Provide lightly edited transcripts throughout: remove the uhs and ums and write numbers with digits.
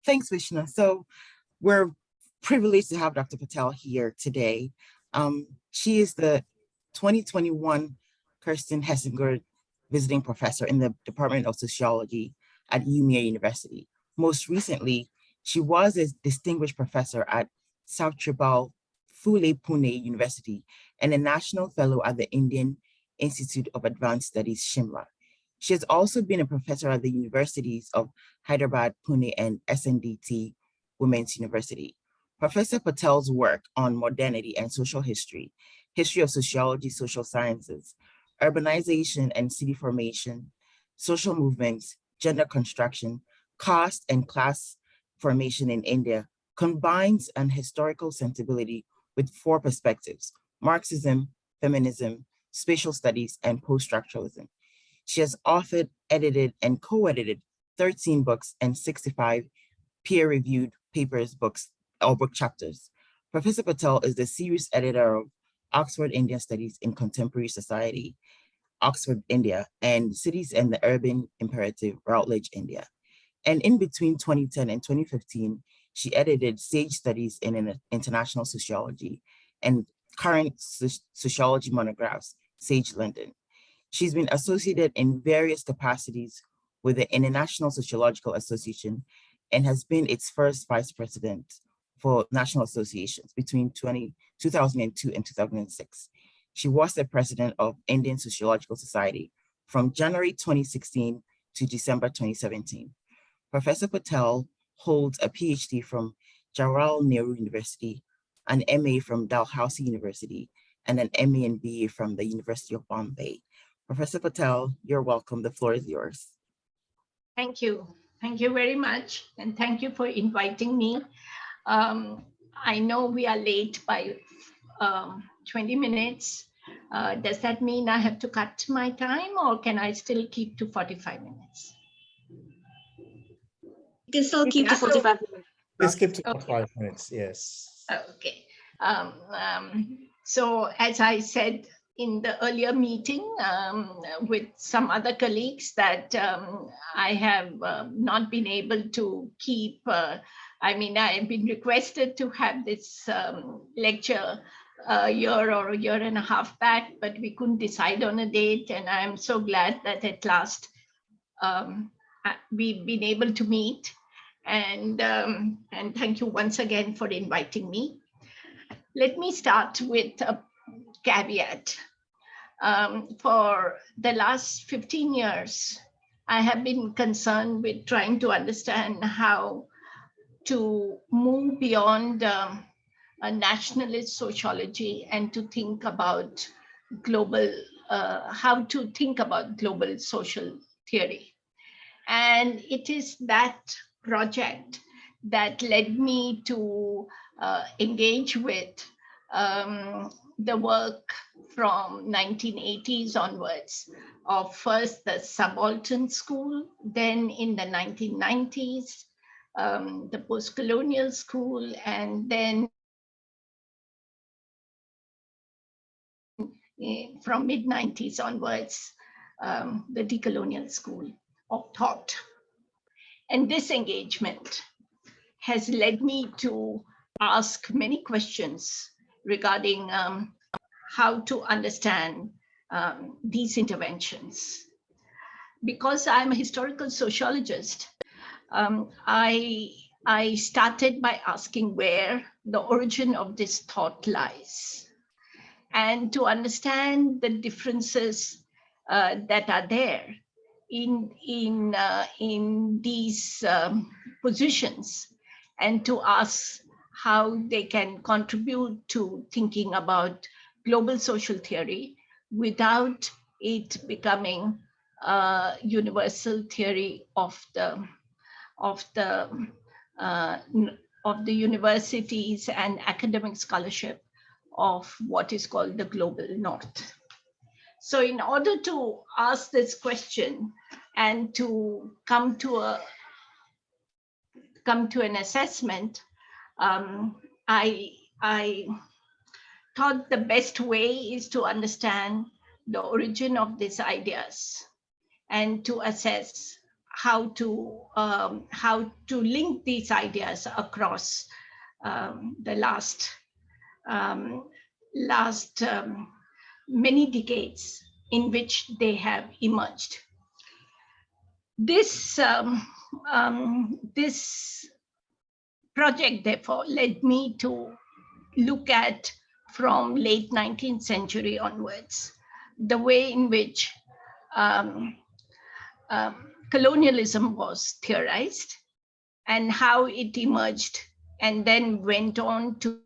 Thanks, Vishnu. So we're privileged to have Dr. Patel here today. She is the 2021 Kirsten Hessinger Visiting Professor in the Department of Sociology at UMia University. Most recently, she was a distinguished professor at Satribal Phule Pune University and a national fellow at the Indian Institute of Advanced Studies, Shimla. She has also been a professor at the universities of Hyderabad, Pune, and SNDT Women's University. Professor Patel's work on modernity and social history, history of sociology, social sciences, urbanization and city formation, social movements, gender construction, caste and class formation in India, combines an historical sensibility with four perspectives: Marxism, feminism, spatial studies, and post-structuralism. She has authored, edited, and co-edited 13 books and 65 peer-reviewed papers, books, or book chapters. Professor Patel is the series editor of Oxford Indian Studies in Contemporary Society, Oxford, India, and Cities and the Urban Imperative, Routledge, India. And in between 2010 and 2015, she edited Sage Studies in International Sociology and current sociology monographs, Sage London. She's been associated in various capacities with the International Sociological Association and has been its first vice president for national associations between 2002 and 2006. She was the president of Indian Sociological Society from January 2016 to December 2017. Professor Patel holds a PhD from Jawaharlal Nehru University, an MA from Dalhousie University, and an MA and BA from the University of Bombay. Professor Patel, you're welcome. The floor is yours. Thank you. Thank you very much. And thank you for inviting me. I know we are late by 20 minutes. Does that mean I have to cut my time, or can I still keep to 45 minutes? You can still keep to 45 minutes. Please keep to 45 minutes, yes. Okay. So as I said in the earlier meeting with some other colleagues that I have not been able to keep, I have been requested to have this lecture a year or a year and a half back, but we couldn't decide on a date. And I'm so glad that at last we've been able to meet. And thank you once again for inviting me. Let me start with a caveat. For the last 15 years, I have been concerned with trying to understand how to move beyond a nationalist sociology and to think about how to think about global social theory. And it is that project that led me to engage with the work from 1980s onwards of first the subaltern school, then in the 1990s, the post-colonial school, and then from mid-90s onwards, the decolonial school of thought. And this engagement has led me to ask many questions regarding how to understand these interventions. Because I'm a historical sociologist, I started by asking where the origin of this thought lies, and to understand the differences that are there in these positions, and to ask how they can contribute to thinking about global social theory without it becoming a universal theory of the universities and academic scholarship of what is called the global north. So in order to ask this question and to come to an assessment, I thought the best way is to understand the origin of these ideas and to assess how to link these ideas across the last many decades in which they have emerged. This project, therefore, led me to look at, from late 19th century onwards, the way in which colonialism was theorized and how it emerged and then went on to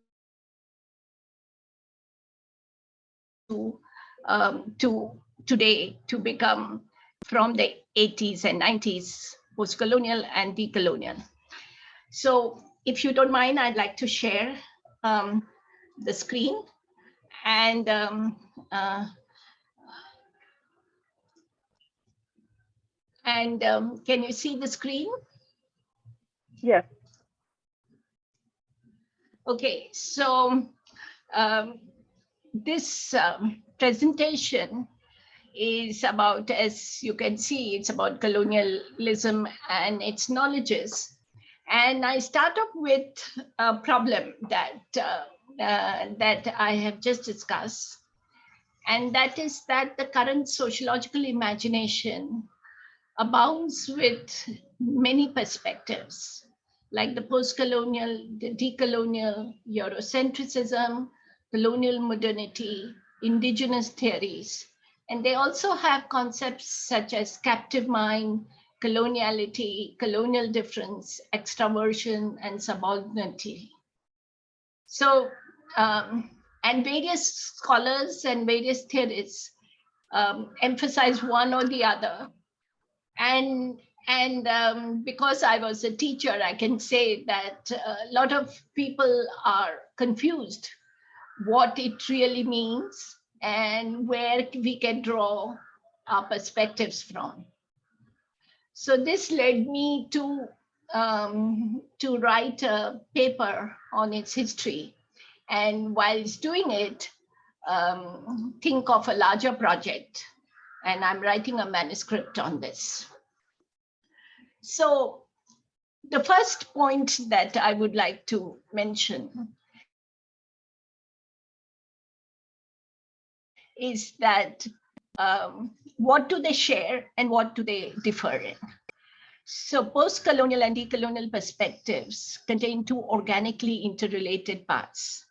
today to become, from the 80s and 90s, post-colonial and decolonial. So if you don't mind, I'd like to share the screen. And can you see the screen? Yes. Okay, so this presentation is about, as you can see, it's about colonialism and its knowledges. And I start off with a problem that I have just discussed, and that is that the current sociological imagination abounds with many perspectives, like the post-colonial, the decolonial, Eurocentrism, colonial modernity, indigenous theories. And they also have concepts such as captive mind, coloniality, colonial difference, extraversion, and subordinity. So, and various scholars and various theorists emphasize one or the other. And because I was a teacher, I can say that a lot of people are confused what it really means and where we can draw our perspectives from. So this led me to write a paper on its history. And whilst doing it, think of a larger project. And I'm writing a manuscript on this. So the first point that I would like to mention is that what do they share and what do they differ in? So post-colonial and decolonial perspectives contain two organically interrelated parts.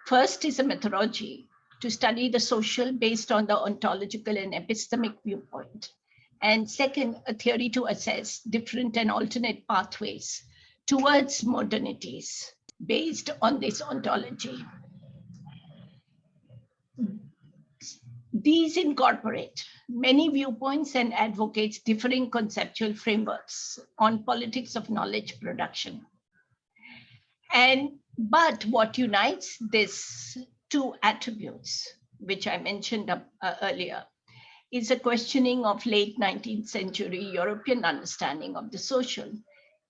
First is a methodology to study the social based on the ontological and epistemic viewpoint. And second, a theory to assess different and alternate pathways towards modernities based on this ontology. These incorporate many viewpoints and advocates differing conceptual frameworks on politics of knowledge production. But what unites these two attributes, which I mentioned earlier, is a questioning of late 19th century European understanding of the social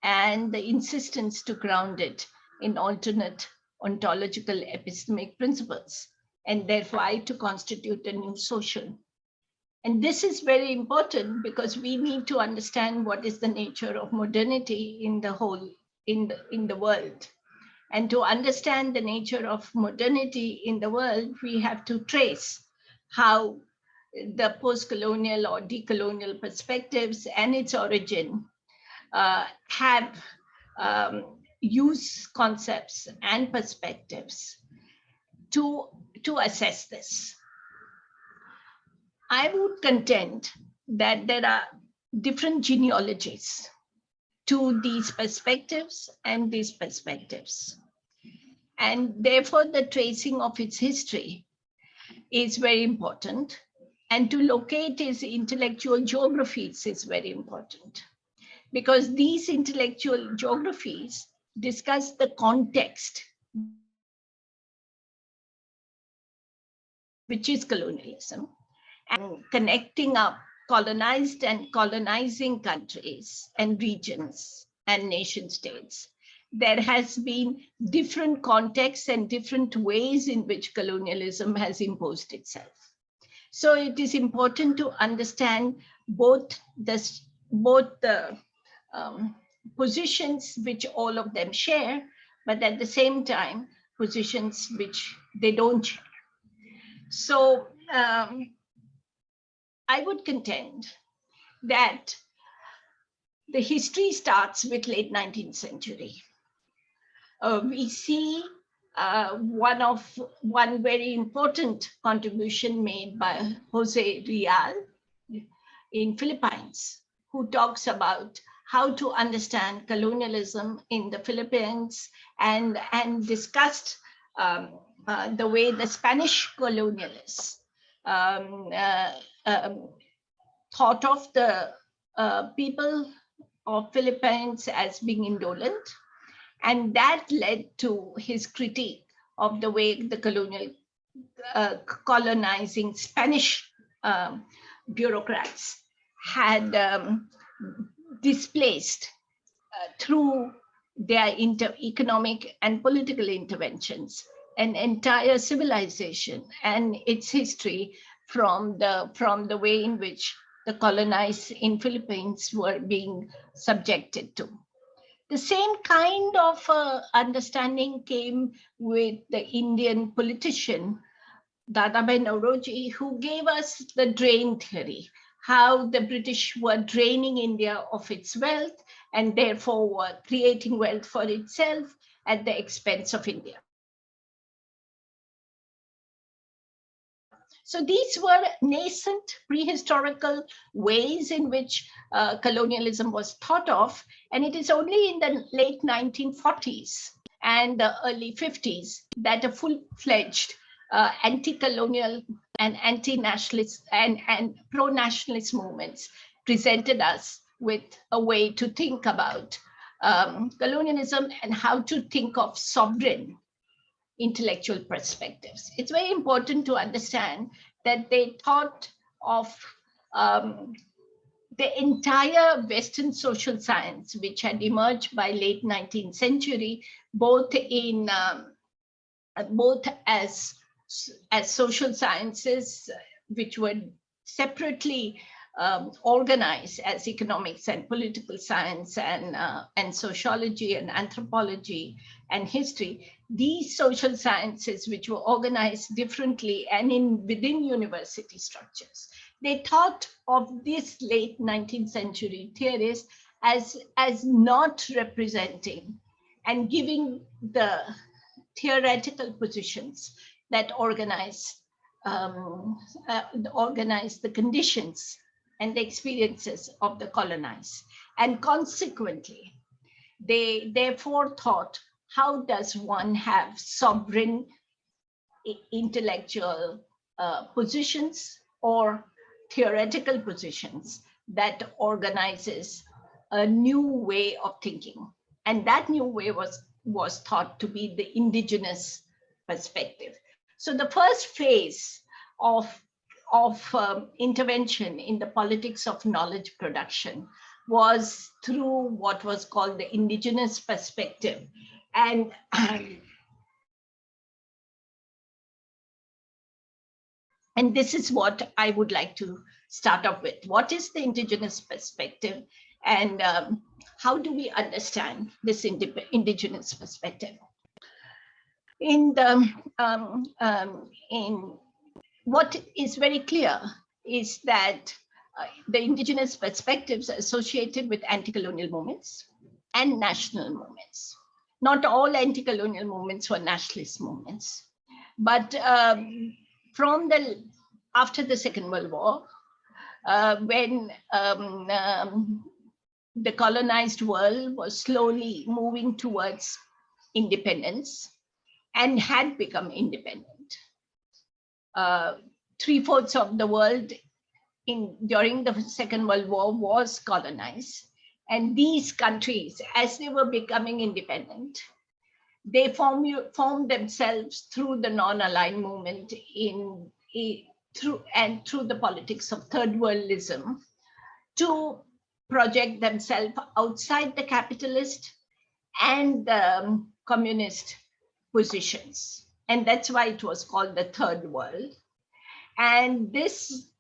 and the insistence to ground it in alternate ontological epistemic principles, and therefore to constitute a new social. And this is very important because we need to understand what is the nature of modernity in the whole, in the world. And to understand the nature of modernity in the world, we have to trace how the post-colonial or decolonial perspectives and its origin have used concepts and perspectives to assess this. I would contend that there are different genealogies to these perspectives and these perspectives. And therefore, the tracing of its history is very important. And to locate its intellectual geographies is very important, because these intellectual geographies discuss the context, which is colonialism, and connecting up colonized and colonizing countries and regions and nation states. There has been different contexts and different ways in which colonialism has imposed itself. So it is important to understand both the both the positions which all of them share, but at the same time, positions which they don't share. So I would contend that the history starts with late 19th century. We see one very important contribution made by Jose Rial in Philippines, who talks about how to understand colonialism in the Philippines and discussed the way the Spanish colonialists thought of the people of Philippines as being indolent. And that led to his critique of the way the colonizing Spanish bureaucrats had displaced through their economic and political interventions an entire civilization and its history from the way in which the colonized in Philippines were being subjected to. The same kind of understanding came with the Indian politician, Dadabhai Nauroji, who gave us the drain theory, how the British were draining India of its wealth and therefore were creating wealth for itself at the expense of India. So these were nascent prehistorical ways in which colonialism was thought of, and it is only in the late 1940s and the early 50s that a full-fledged anti-colonial and anti-nationalist and pro-nationalist movements presented us with a way to think about colonialism and how to think of sovereign intellectual perspectives. It's very important to understand that they thought of the entire Western social science, which had emerged by late 19th century, both as social sciences, which were separately organized as economics and political science and sociology and anthropology and history. These social sciences, which were organized differently and within university structures, they thought of these late 19th century theorists as not representing and giving the theoretical positions that organize the conditions and the experiences of the colonized. And consequently, they therefore thought, how does one have sovereign intellectual positions or theoretical positions that organizes a new way of thinking? And that new way was thought to be the indigenous perspective. So the first phase of intervention in the politics of knowledge production was through what was called the indigenous perspective. And this is what I would like to start off with. What is the indigenous perspective, and how do we understand this indigenous perspective? In what is very clear is that the indigenous perspectives are associated with anti-colonial movements and national movements. Not all anti-colonial movements were nationalist movements, but after the Second World War, when the colonized world was slowly moving towards independence and had become independent. 3/4 of the world during the Second World War was colonized. And these countries, as they were becoming independent, they formed themselves through the non-aligned movement through the politics of third worldism to project themselves outside the capitalist and the communist positions. And that's why it was called the third world. And this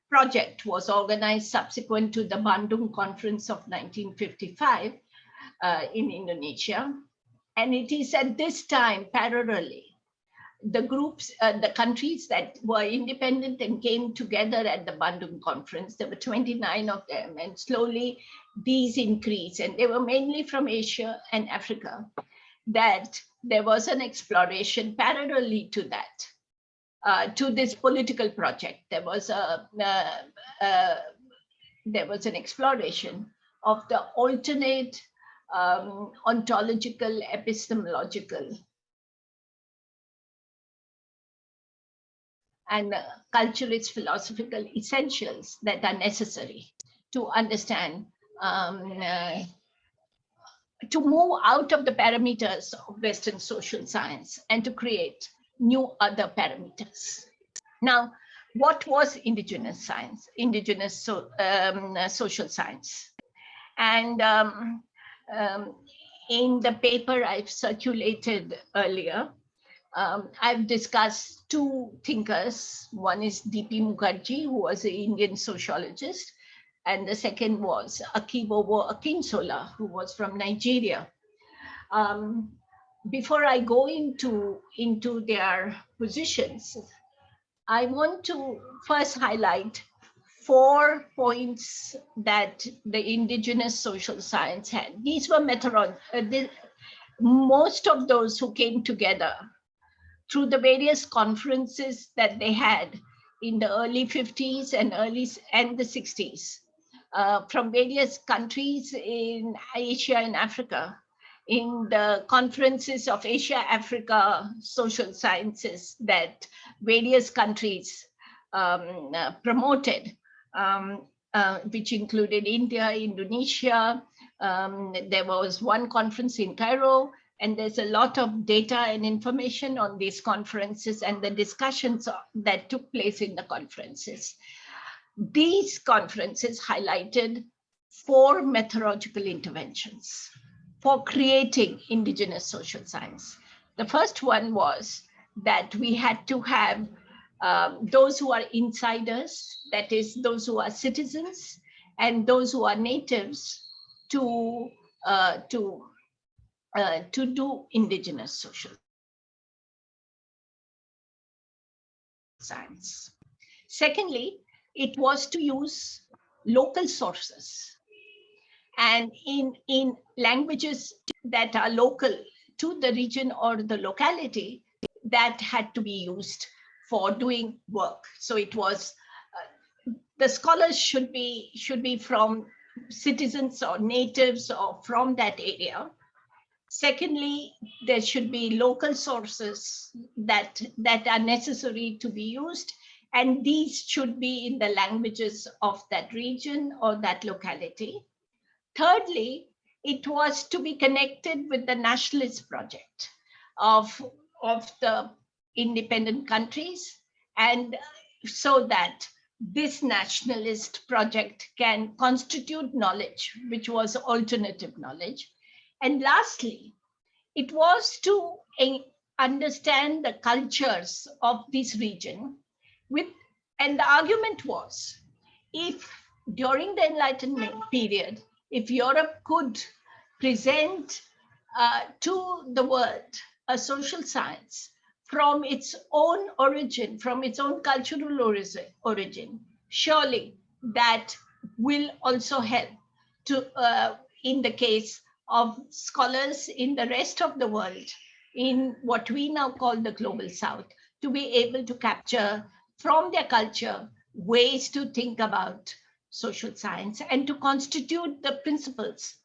project was organized subsequent to the Bandung Conference of 1955 in Indonesia. And it is at this time, parallelly, the groups, the countries that were independent and came together at the Bandung Conference, there were 29 of them, and slowly these increased, and they were mainly from Asia and Africa, that there was an exploration parallelly to that, to this political project. There was an exploration of the alternate ontological, epistemological, and culturist philosophical essentials that are necessary to understand, to move out of the parameters of Western social science and to create new other parameters. Now, what was indigenous science, indigenous social science? And in the paper I've circulated earlier, I've discussed two thinkers. One is D.P. Mukherjee, who was an Indian sociologist, and the second was Akibowo Akinsola, who was from Nigeria. Before I go into their positions, I want to first highlight 4 points that the indigenous social science had. These were most of those who came together through the various conferences that they had in the early 50s and the 60s, from various countries in Asia and Africa, in the conferences of Asia-Africa social sciences that various countries promoted, which included India, Indonesia. There was one conference in Cairo, and there's a lot of data and information on these conferences and the discussions that took place in the conferences. These conferences highlighted 4 methodological interventions for creating indigenous social science. The first one was that we had to have those who are insiders, that is, those who are citizens, and those who are natives to do indigenous social science. Secondly, it was to use local sources, and in languages that are local to the region or the locality, that had to be used for doing work. So it was, the scholars should be from citizens or natives or from that area. Secondly, there should be local sources that are necessary to be used, and these should be in the languages of that region or that locality. Thirdly, it was to be connected with the nationalist project of the independent countries, and so that this nationalist project can constitute knowledge, which was alternative knowledge. And lastly, it was to understand the cultures of this region and the argument was, if during the Enlightenment period, if Europe could present to the world a social science from its own origin, from its own cultural origin, surely that will also help to, in the case of scholars in the rest of the world, in what we now call the global south, to be able to capture from their culture ways to think about social science and to constitute the principles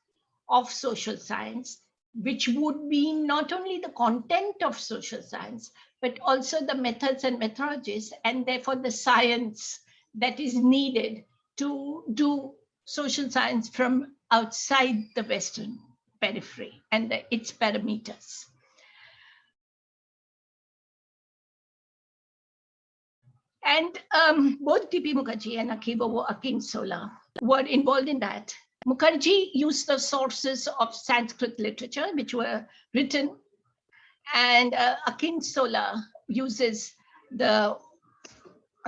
of social science, which would be not only the content of social science, but also the methods and methodologies, and therefore the science that is needed to do social science from outside the Western periphery and its parameters. And both D.P. Mukherjee and Akibowo Akinsola were involved in that. Mukherjee used the sources of Sanskrit literature, which were written, and Akinsola uses the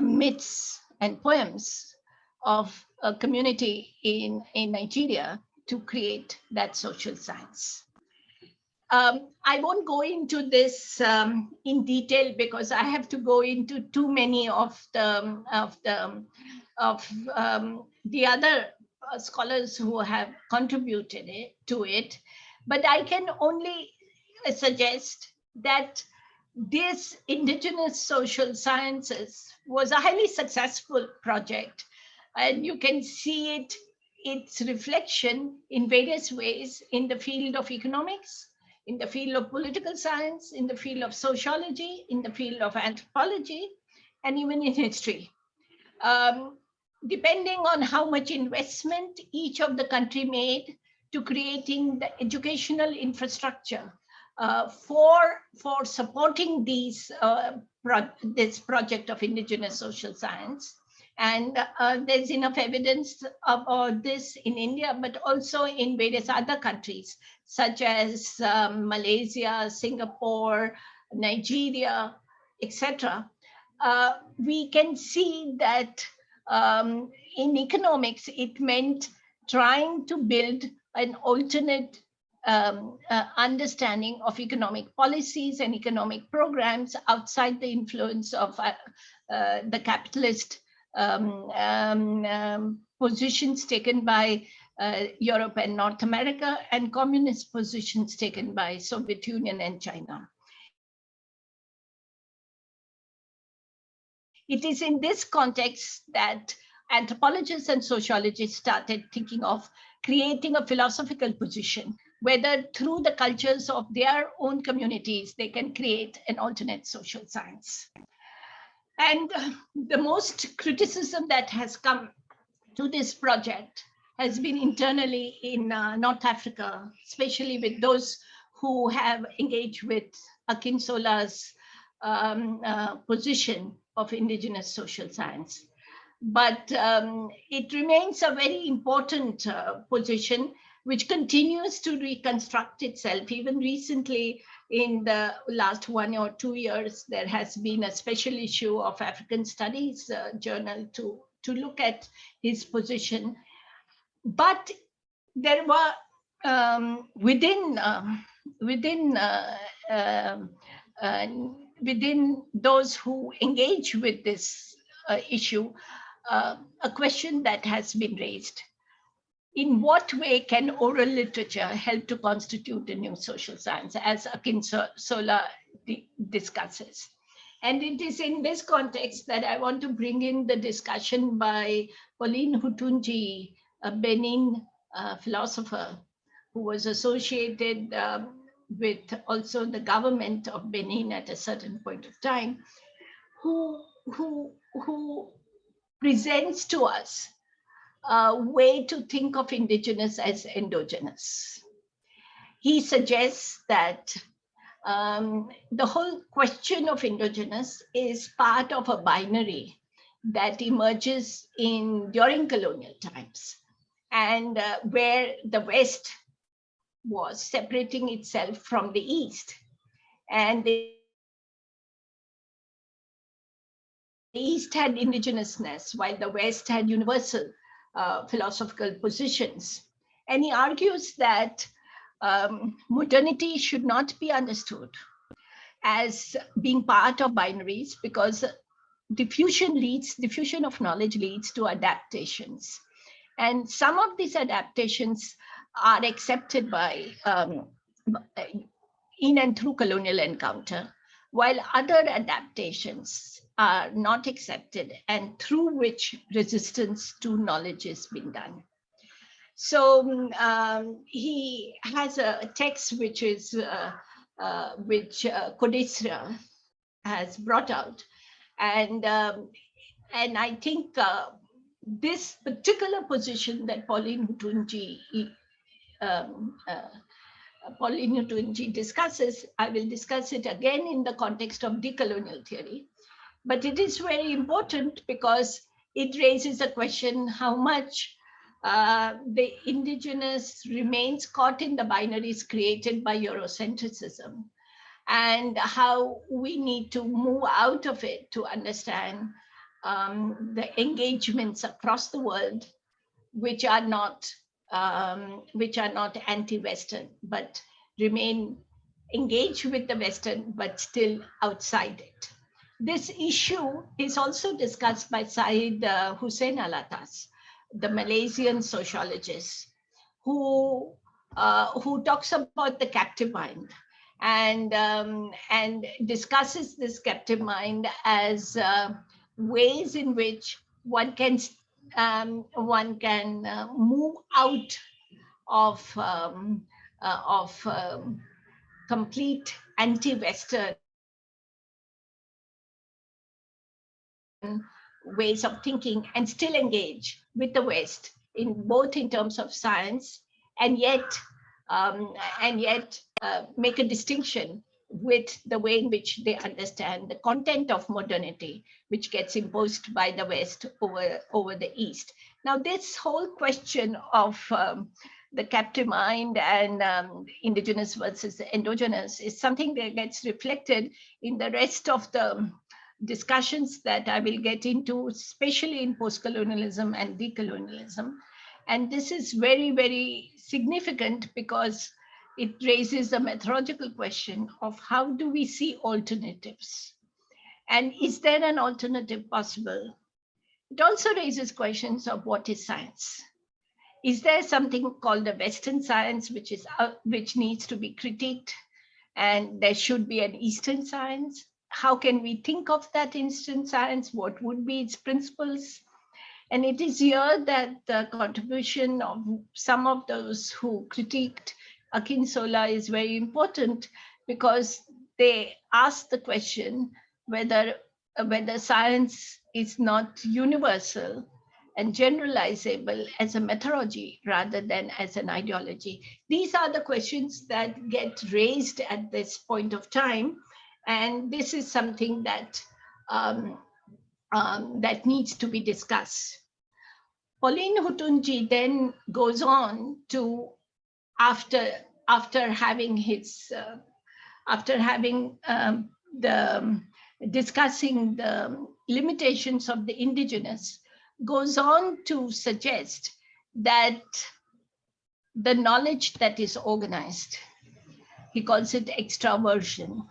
myths and poems of a community in Nigeria to create that social science. I won't go into this in detail because I have to go into too many of the other scholars who have contributed to it. But I can only suggest that this indigenous social sciences was a highly successful project, and you can see its reflection in various ways in the field of economics, in the field of political science, in the field of sociology, in the field of anthropology, and even in history. Depending on how much investment each of the country made to creating the educational infrastructure for supporting this project of indigenous social science. And there's enough evidence about this in India, but also in various other countries, such as Malaysia, Singapore, Nigeria, etc. We can see that in economics, it meant trying to build an alternate understanding of economic policies and economic programs outside the influence of the capitalist positions taken by Europe and North America, and communist positions taken by Soviet Union and China. It is in this context that anthropologists and sociologists started thinking of creating a philosophical position, whether through the cultures of their own communities, they can create an alternate social science. And the most criticism that has come to this project has been internally in North Africa, especially with those who have engaged with Akinsola's position of indigenous social science. But it remains a very important position which continues to reconstruct itself. Even recently, in the last 1 or 2 years, there has been a special issue of African Studies journal to look at his position. But there were within those who engage with this issue, a question that has been raised. In what way can oral literature help to constitute a new social science, as Akinsola discusses? And it is in this context that I want to bring in the discussion by Pauline Hutunji, a Benin philosopher who was associated with also the government of Benin at a certain point of time, who presents to us a way to think of indigenous as endogenous. He suggests that the whole question of endogenous is part of a binary that emerges during colonial times, and where the West was separating itself from the East. And the East had indigenousness, while the West had universal philosophical positions. And he argues that modernity should not be understood as being part of binaries, because diffusion of knowledge leads to adaptations. And some of these adaptations are accepted by in and through colonial encounter, while other adaptations are not accepted and through which resistance to knowledge is being done. So he has a text which Kodisra has brought out, and I think this particular position that Pauline Hutunji discusses, I will discuss it again in the context of decolonial theory. But it is very important because it raises a question how much the indigenous remains caught in the binaries created by Eurocentrism, and how we need to move out of it to understand the engagements across the world, which are not anti-Western, but remain engaged with the Western, but still outside it. This issue is also discussed by Syed Hussein Alatas, the Malaysian sociologist, who talks about the captive mind and discusses this captive mind as ways in which one can move out of complete anti-Western ways of thinking and still engage with the West in both in terms of science and yet make a distinction with the way in which they understand the content of modernity, which gets imposed by the West over the East. Now, this whole question of the captive mind and indigenous versus endogenous is something that gets reflected in the rest of the discussions that I will get into, especially in post-colonialism and decolonialism. And this is very, very significant because it raises a methodological question of how do we see alternatives? And is there an alternative possible? It also raises questions of what is science? Is there something called a Western science, which needs to be critiqued, and there should be an Eastern science? How can we think of that Eastern science? What would be its principles? And it is here that the contribution of some of those who critiqued Akinsola is very important, because they ask the question whether science is not universal and generalizable as a methodology rather than as an ideology. These are the questions that get raised at this point of time, and this is something that that needs to be discussed. Pauline Hutunji then goes on to, after having discussing the limitations of the indigenous, goes on to suggest that the knowledge that is organized, he calls it extraversion,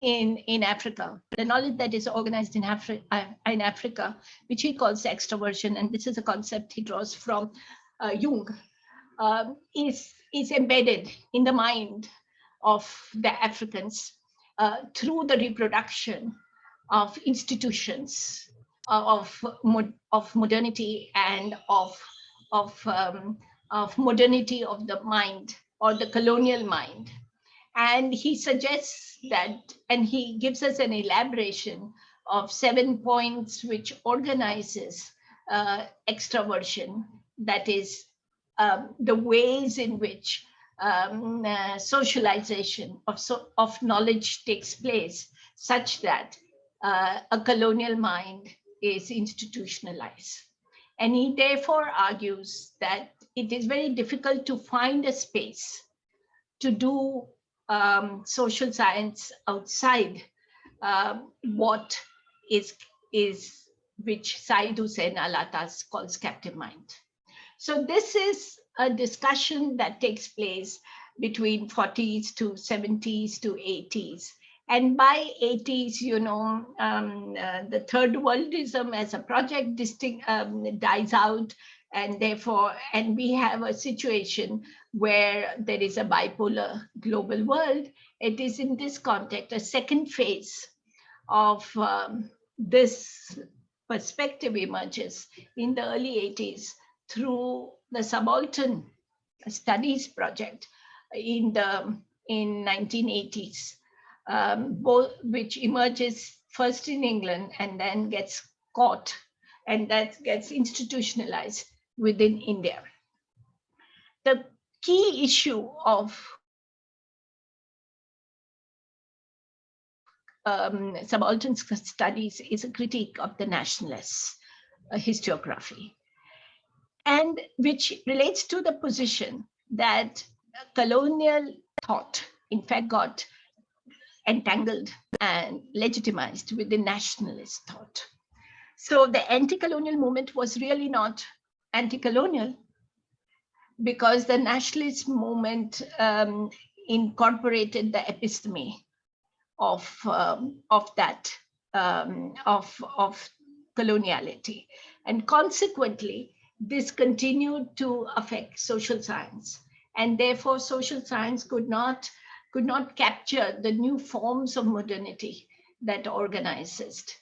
in Africa, the knowledge that is organized in Africa, which he calls extraversion, and this is a concept he draws from Jung, is embedded in the mind of the Africans through the reproduction of institutions of modernity and of modernity of the mind, or the colonial mind. And he suggests that, and he gives us an elaboration of 7 points which organizes extraversion, that is the ways in which socialization of knowledge takes place, such that a colonial mind is institutionalized. And he therefore argues that it is very difficult to find a space to do social science outside what is which Syed Hussein Alatas calls captive mind. So this is a discussion that takes place between 40s to 70s to 80s. And by 80s, the third worldism as a project dies out, and therefore, and we have a situation where there is a bipolar global world. It is in this context, a second phase of this perspective emerges in the early 80s through the Subaltern Studies project in 1980s, which emerges first in England and then gets caught, and that gets institutionalized within India. The key issue of subaltern studies is a critique of the nationalist historiography, and which relates to the position that colonial thought, in fact, got entangled and legitimized with the nationalist thought. So the anti-colonial movement was really not anti-colonial, because the nationalist movement incorporated the episteme of coloniality, and consequently, this continued to affect social science, and therefore social science could not capture the new forms of modernity that organized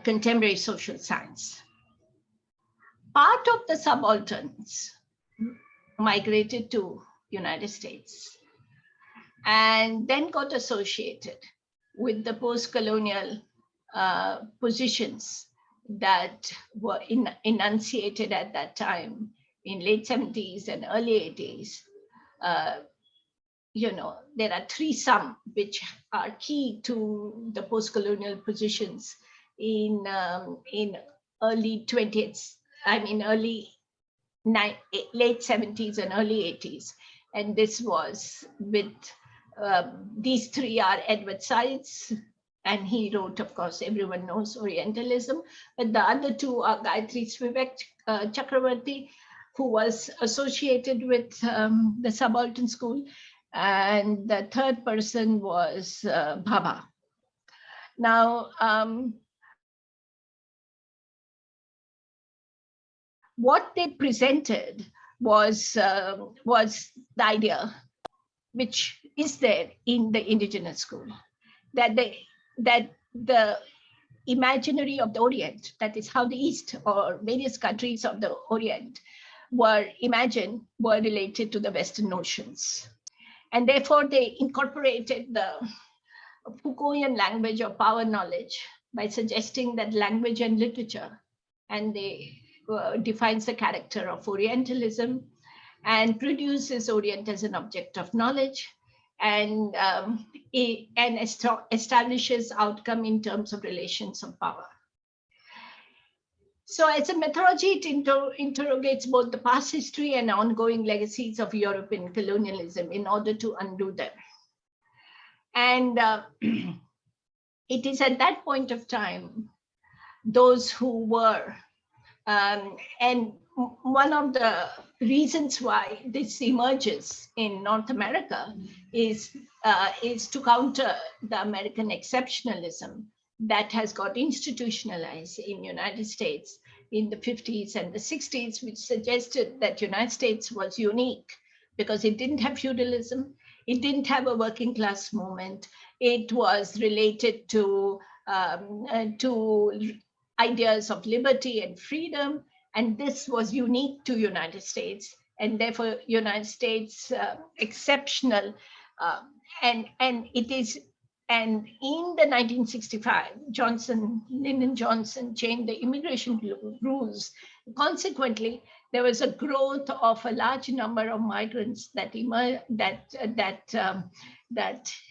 contemporary social science. Part of the subalterns migrated to United States and then got associated with the post-colonial positions that were enunciated at that time in late 70s and early 80s. There are three some which are key to the post-colonial positions in early 20th, late 70s and early 80s. And this was with, these three are Edward Said's, and he wrote, of course, everyone knows Orientalism, but the other two are Gayatri Spivak Chakravarti, who was associated with the subaltern school, and the third person was Bhabha. Now, what they presented was the idea, which is there in the indigenous school, that the imaginary of the Orient, that is how the East or various countries of the Orient were imagined, were related to the Western notions. And therefore, they incorporated the Foucaultian language of power knowledge by suggesting that language and literature, and they defines the character of Orientalism and produces Orient as an object of knowledge, and establishes outcome in terms of relations of power. So as a methodology, it interrogates both the past history and ongoing legacies of European colonialism in order to undo them. And it is at that point of time, those who were, and one of the reasons why this emerges in North America is to counter the American exceptionalism that has got institutionalized in United States in the 50s and the 60s, which suggested that United States was unique because it didn't have feudalism, it didn't have a working class movement, it was related to ideas of liberty and freedom, and this was unique to United States, and therefore United States exceptional, and it is. And in the 1965, Lyndon Johnson changed the immigration rules. Consequently, there was a growth of a large number of migrants that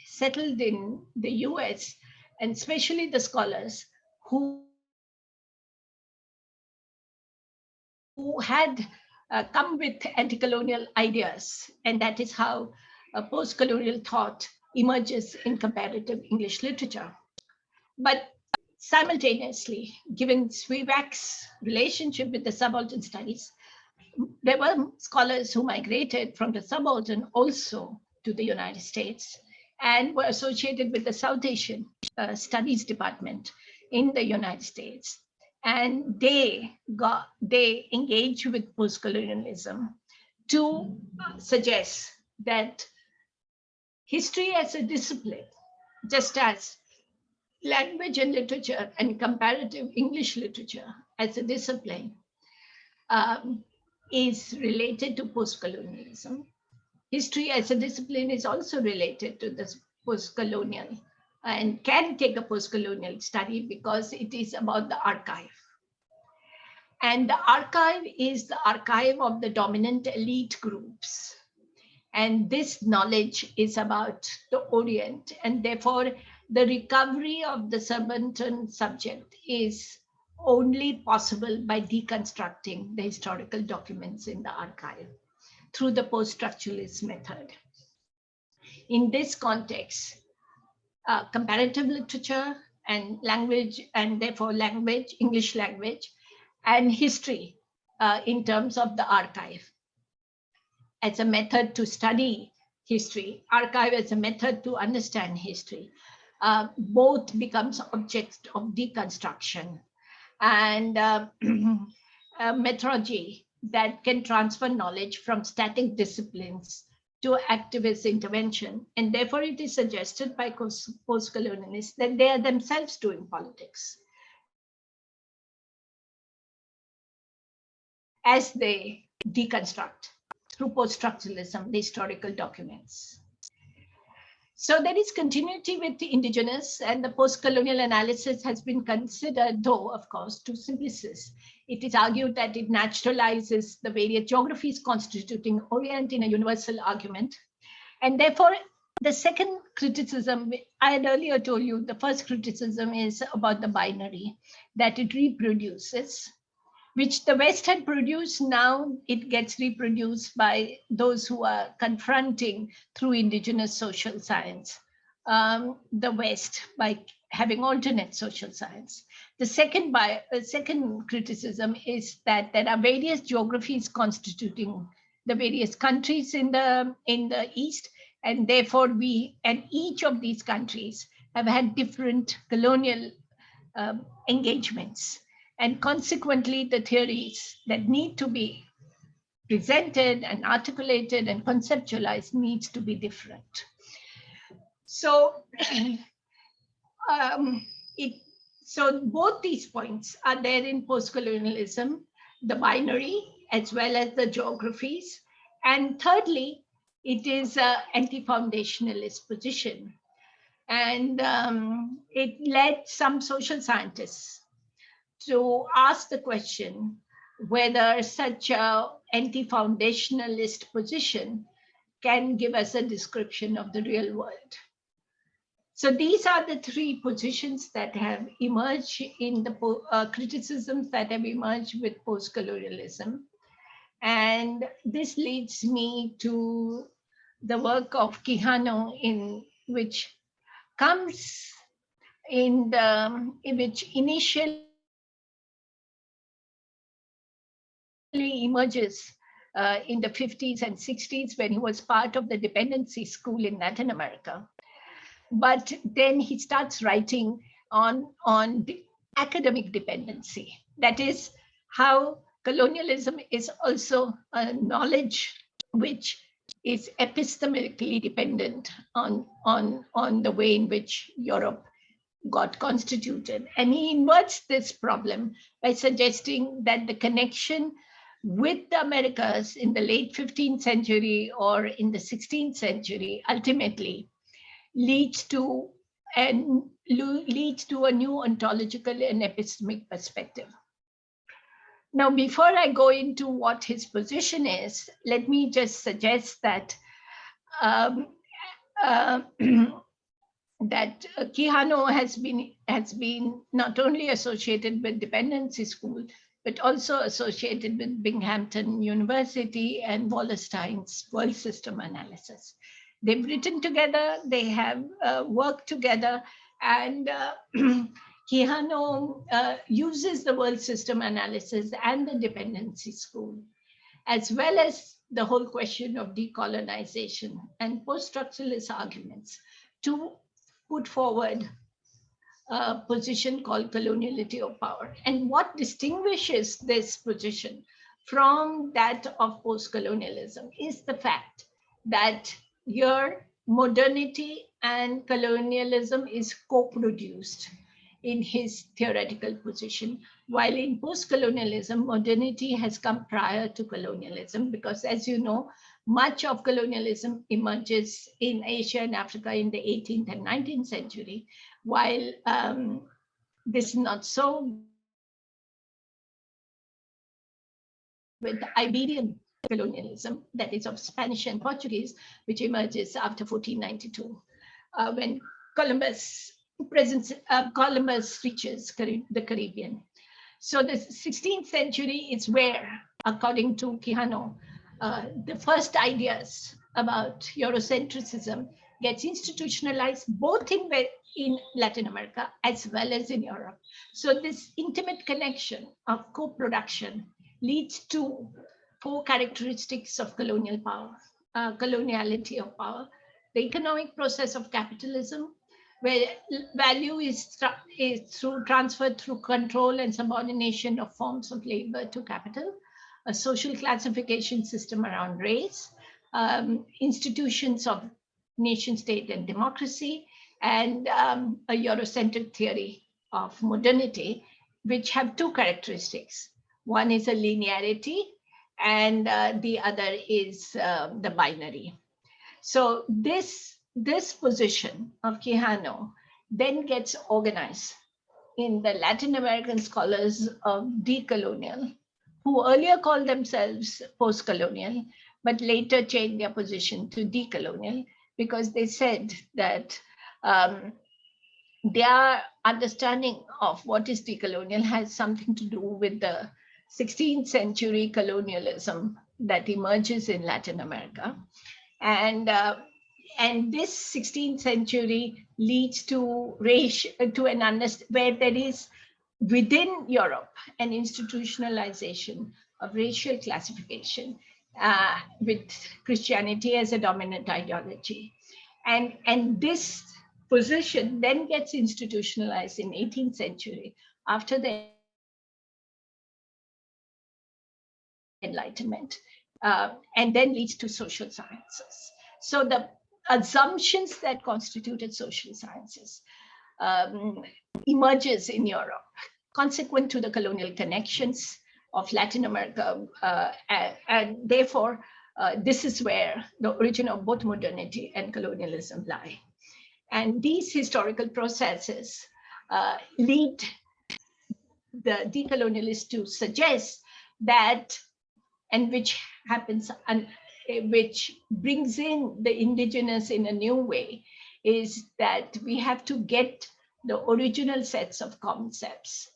settled in the US, and especially the scholars who had come with anti-colonial ideas, and that is how post-colonial thought emerges in comparative English literature. But simultaneously, given Spivak's relationship with the subaltern studies, there were scholars who migrated from the subaltern also to the United States and were associated with the South Asian Studies Department in the United States. And they engaged with post-colonialism to suggest that history as a discipline, just as language and literature and comparative English literature as a discipline is related to post-colonialism. History as a discipline is also related to this post-colonial and can take a post-colonial study because it is about the archive. And the archive is the archive of the dominant elite groups. And this knowledge is about the Orient, and therefore the recovery of the subaltern subject is only possible by deconstructing the historical documents in the archive through the post-structuralist method. In this context, comparative literature and language, and therefore language, English language, and history in terms of the archive as a method to study history, archive as a method to understand history, both becomes objects of deconstruction and a methodology that can transfer knowledge from static disciplines to activist intervention. And therefore it is suggested by post-colonialists that they are themselves doing politics as they deconstruct through post-structuralism the historical documents. So there is continuity with the indigenous, and the post-colonial analysis has been considered, though, of course, too simplistic. It is argued that it naturalizes the various geographies constituting Orient in a universal argument. And therefore, the second criticism, I had earlier told you, the first criticism is about the binary, that it reproduces, which the West had produced. Now it gets reproduced by those who are confronting through indigenous social science, the West, by having alternate social science. The second criticism is that there are various geographies constituting the various countries in the East, and therefore each of these countries have had different colonial engagements. And consequently, the theories that need to be presented and articulated and conceptualized needs to be different. So, so both these points are there in post-colonialism, the binary as well as the geographies. And thirdly, it is an anti-foundationalist position. And it led some social scientists to ask the question whether such an anti-foundationalist position can give us a description of the real world. So these are the three positions that have emerged in the criticisms that have emerged with post-colonialism. And this leads me to the work of Quijano, in which comes in which initially emerges in the 50s and 60s when he was part of the dependency school in Latin America. But then he starts writing on academic dependency. That is how colonialism is also a knowledge which is epistemically dependent on the way in which Europe got constituted. And he inverts this problem by suggesting that the connection with the Americas in the late 15th century or in the 16th century ultimately leads to a new ontological and epistemic perspective. Now, before I go into what his position is, let me just suggest that that Quijano has been not only associated with dependency school, but also associated with Binghamton University and Wallerstein's world system analysis. They've written together, they have worked together, and Quijano uses the world system analysis and the dependency school, as well as the whole question of decolonization and post-structuralist arguments, to put forward a position called coloniality of power. And what distinguishes this position from that of post-colonialism is the fact that here modernity and colonialism is co-produced in his theoretical position, while in post-colonialism, modernity has come prior to colonialism, because as you know, much of colonialism emerges in Asia and Africa in the 18th and 19th century, while this is not so with Iberian colonialism, that is of Spanish and Portuguese, which emerges after 1492, when Columbus reaches the Caribbean. So the 16th century is where, according to Quijano, the first ideas about Eurocentrism gets institutionalized both in Latin America as well as in Europe. So this intimate connection of co-production leads to four characteristics of colonial power, coloniality of power: the economic process of capitalism, where value is transferred through control and subordination of forms of labor to capital, a social classification system around race, institutions of nation state and democracy, and a Eurocentric theory of modernity, which have two characteristics. One is a linearity, and the other is the binary. So this position of Quijano then gets organized in the Latin American scholars of decolonial, who earlier called themselves post-colonial, but later changed their position to decolonial because they said that their understanding of what is decolonial has something to do with the 16th century colonialism that emerges in Latin America. And this 16th century leads to an understanding where there is within Europe an institutionalization of racial classification with Christianity as a dominant ideology. And this position then gets institutionalized in 18th century after the Enlightenment, and then leads to social sciences. So the assumptions that constituted social sciences emerges in Europe, consequent to the colonial connections of Latin America, and therefore this is where the origin of both modernity and colonialism lie. And these historical processes lead the decolonialists to suggest that, and which happens, and which brings in the indigenous in a new way, is that we have to get the original sets of concepts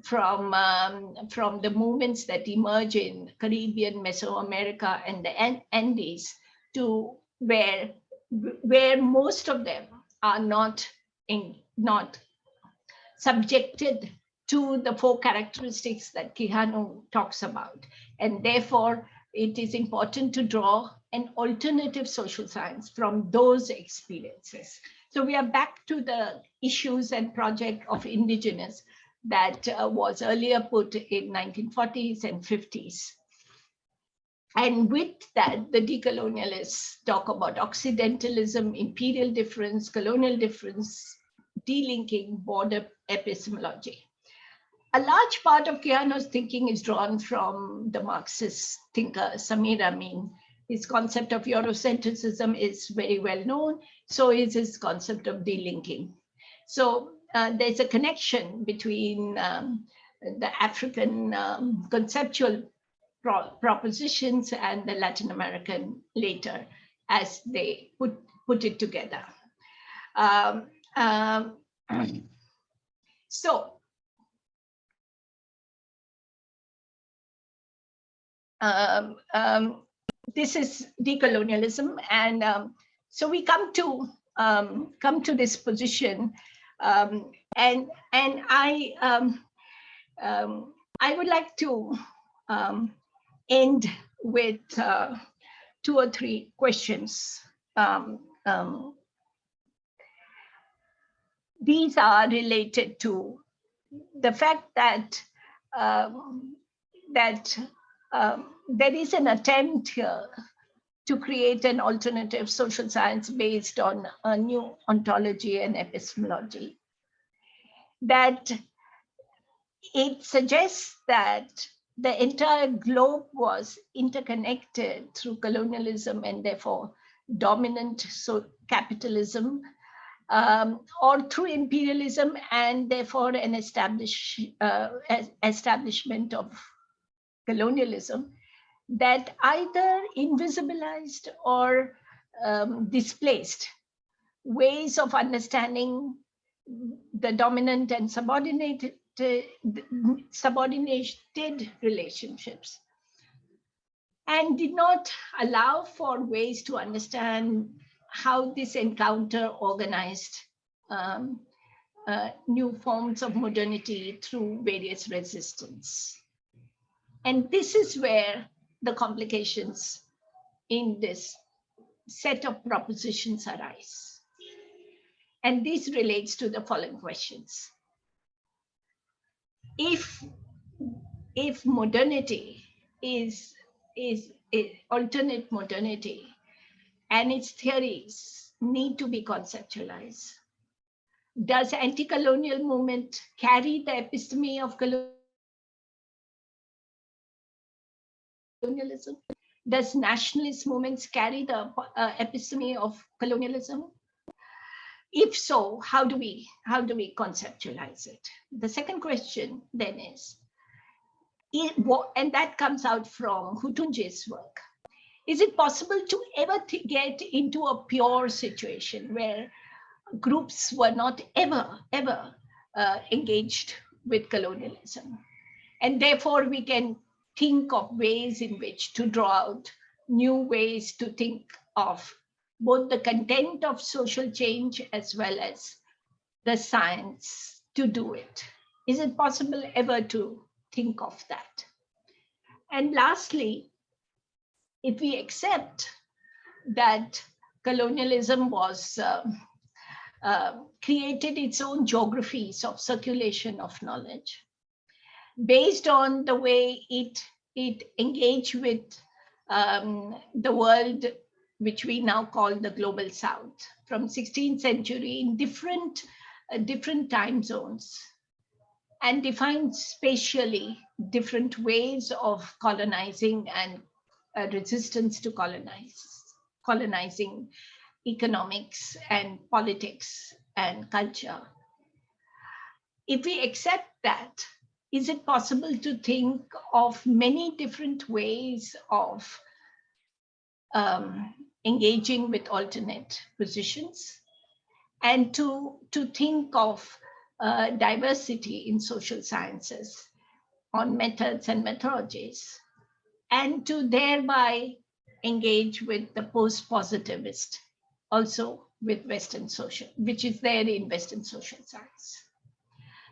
from the movements that emerge in Caribbean, Mesoamerica, and the Andes, to where most of them are not subjected to the four characteristics that Quijano talks about. And therefore, it is important to draw an alternative social science from those experiences. So we are back to the issues and project of indigenous that was earlier put in 1940s and 50s. And with that, the decolonialists talk about Occidentalism, imperial difference, colonial difference, delinking, border epistemology. A large part of Quijano's thinking is drawn from the Marxist thinker Samir Amin. His concept of Eurocentrism is very well known, so is his concept of delinking. So there's a connection between the African conceptual propositions and the Latin American later, as they put it together. This is decolonialism, and so we come to this position, and I would like to end with 2 or 3 questions. These are related to the fact that there is an attempt here to create an alternative social science based on a new ontology and epistemology. That it suggests that the entire globe was interconnected through colonialism and therefore dominant capitalism, or through imperialism and therefore an establishment of colonialism that either invisibilized or displaced ways of understanding the dominant and subordinated subordinated relationships, and did not allow for ways to understand how this encounter organized new forms of modernity through various resistance. And this is where the complications in this set of propositions arise. And this relates to the following questions. If modernity is alternate modernity and its theories need to be conceptualized, does anti-colonial movement carry the episteme of colonialism? Does nationalist movements carry the episteme of colonialism? If so, how do we conceptualize it? The second question then is, and that comes out from Hutunje's work, is it possible to ever get into a pure situation where groups were not ever engaged with colonialism? And therefore we can think of ways in which to draw out new ways to think of both the content of social change as well as the science to do it. Is it possible ever to think of that? And lastly, if we accept that colonialism was created its own geographies of circulation of knowledge, based on the way it engaged with the world, which we now call the global South, from 16th century in different time zones, and defined spatially different ways of colonizing and resistance to colonizing economics and politics and culture. If we accept that, is it possible to think of many different ways of engaging with alternate positions, and to think of diversity in social sciences on methods and methodologies, and to thereby engage with the post-positivist, also with Western social, which is there in Western social science.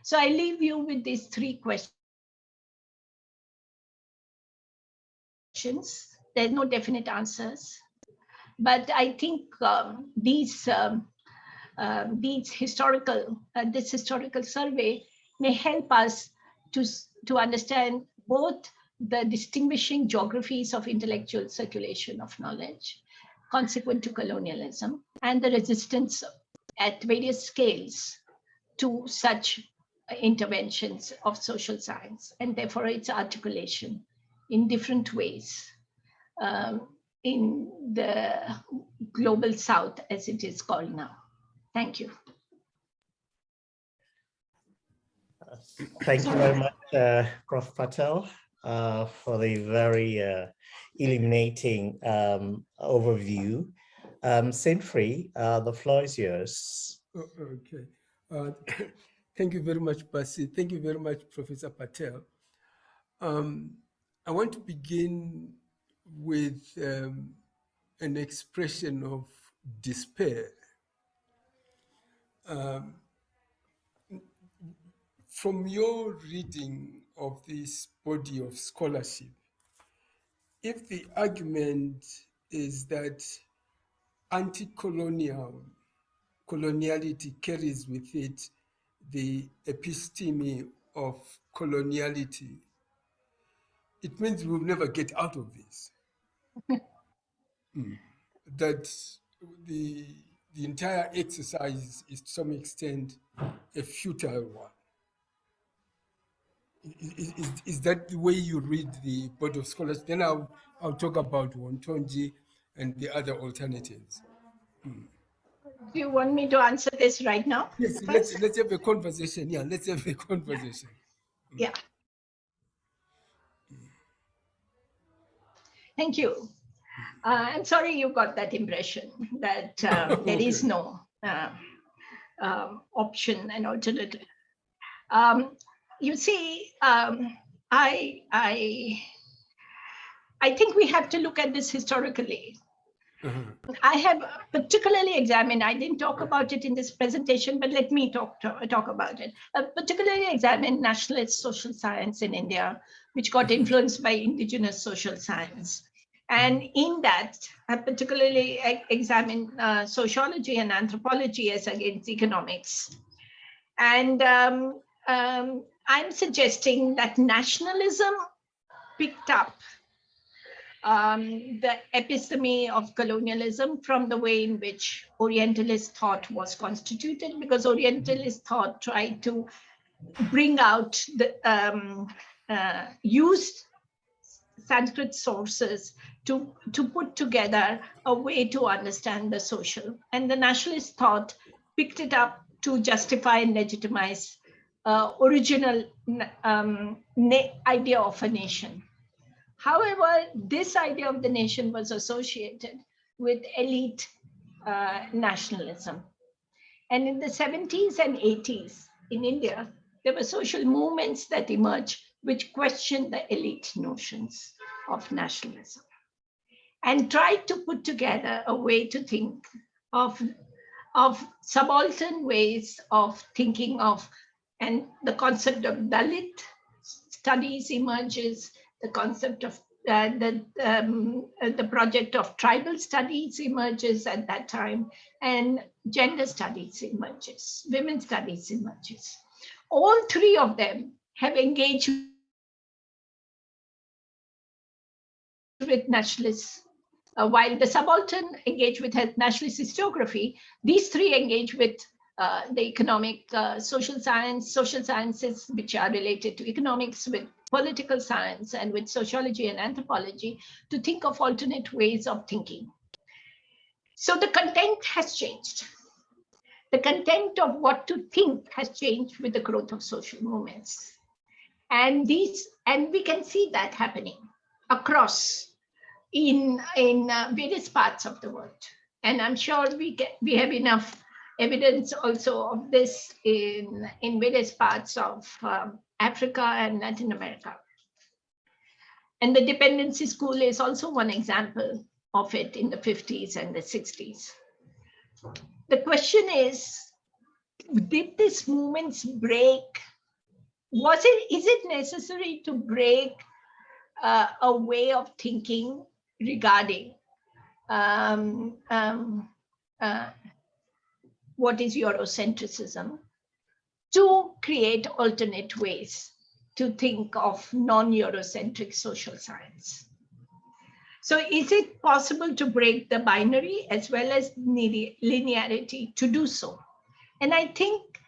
So I leave you with these three questions. There's no definite answers, but I think this historical survey may help us to understand both the distinguishing geographies of intellectual circulation of knowledge consequent to colonialism and the resistance at various scales to such interventions of social science, and therefore its articulation in different ways in the global South, as it is called now. Thank you. Thank you very much, Prof. Patel, for the very illuminating overview. Saint-Free, the floor is yours. Okay. Thank you very much, Basi. Thank you very much, Professor Patel. I want to begin with an expression of despair. From your reading of this body of scholarship, if the argument is that coloniality carries with it the episteme of coloniality, it means we'll never get out of this. That the entire exercise is to some extent a futile one. Is that the way you read the body of scholars? Then I'll talk about Wontonji and the other alternatives. Do you want me to answer this right now? Yes, let's have a conversation. Yeah, let's have a conversation. Yeah. Thank you. I'm sorry you got that impression that there is no option and alternative. you see, I think we have to look at this historically. I have particularly examined, I didn't talk about it in this presentation, but let me talk about it. I particularly examined nationalist social science in India, which got influenced by indigenous social science. And in that, I particularly examined sociology and anthropology as against economics. And I'm suggesting that nationalism picked up the episteme of colonialism from the way in which Orientalist thought was constituted, because Orientalist thought tried to bring out the used Sanskrit sources to put together a way to understand the social. And the nationalist thought picked it up to justify and legitimize original idea of a nation. However, this idea of the nation was associated with elite nationalism. And in the 70s and 80s in India, there were social movements that emerged which questioned the elite notions of nationalism and tried to put together a way to think of subaltern ways of thinking of, and the concept of Dalit studies emerges, the concept of the project of tribal studies emerges at that time, and gender studies emerges, women's studies emerges. All three of them have engaged with nationalists. While the subaltern engage with nationalist historiography, these three engage with the economic, social sciences which are related to economics, with political science, and with sociology and anthropology to think of alternate ways of thinking. So the content has changed. The content of what to think has changed with the growth of social movements. And we can see that happening across in various parts of the world. And I'm sure we have enough evidence also of this in various parts of Africa and Latin America. And the dependency school is also one example of it in the 50s and the 60s. The question is, did these movements break? Is it necessary to break a way of thinking regarding what is Eurocentrism to create alternate ways to think of non-Eurocentric social science? So is it possible to break the binary as well as linearity to do so? And I think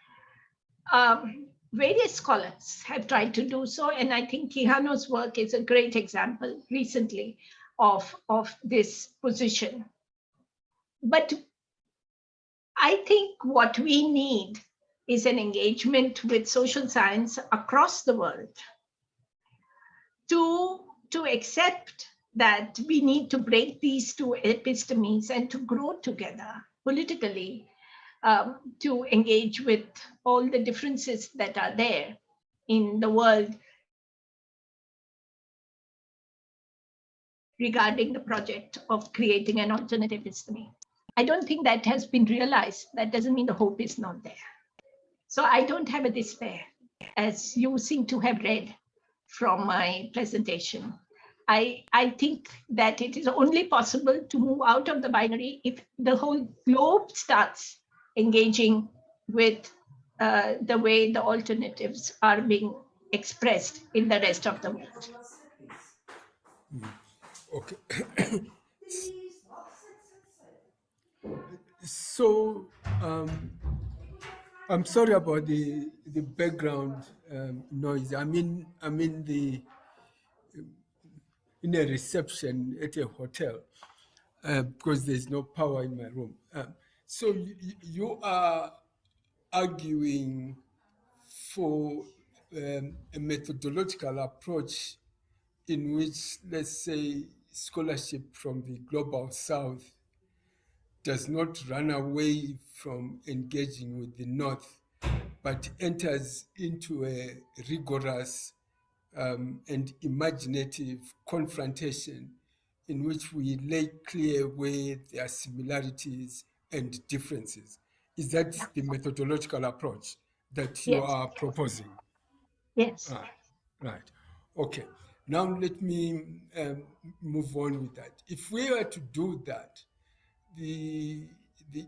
various scholars have tried to do so. And I think Quijano's work is a great example recently of this position. But I think what we need is an engagement with social science across the world to accept that we need to break these two epistemes and to grow together politically, to engage with all the differences that are there in the world regarding the project of creating an alternate episteme. I don't think that has been realized. That doesn't mean the hope is not there. So I don't have a despair, as you seem to have read from my presentation. I think that it is only possible to move out of the binary if the whole globe starts engaging with the way the alternatives are being expressed in the rest of the world. Okay. So I'm sorry about the background noise. I'm in a reception at a hotel because there's no power in my room. So you are arguing for a methodological approach in which, let's say, scholarship from the global south does not run away from engaging with the north, but enters into a rigorous and imaginative confrontation in which we lay clear where there are similarities and differences. Is that the methodological approach that you Yes. are proposing? Yes. Right. Okay. Now let me move on with that. If we were to do that, the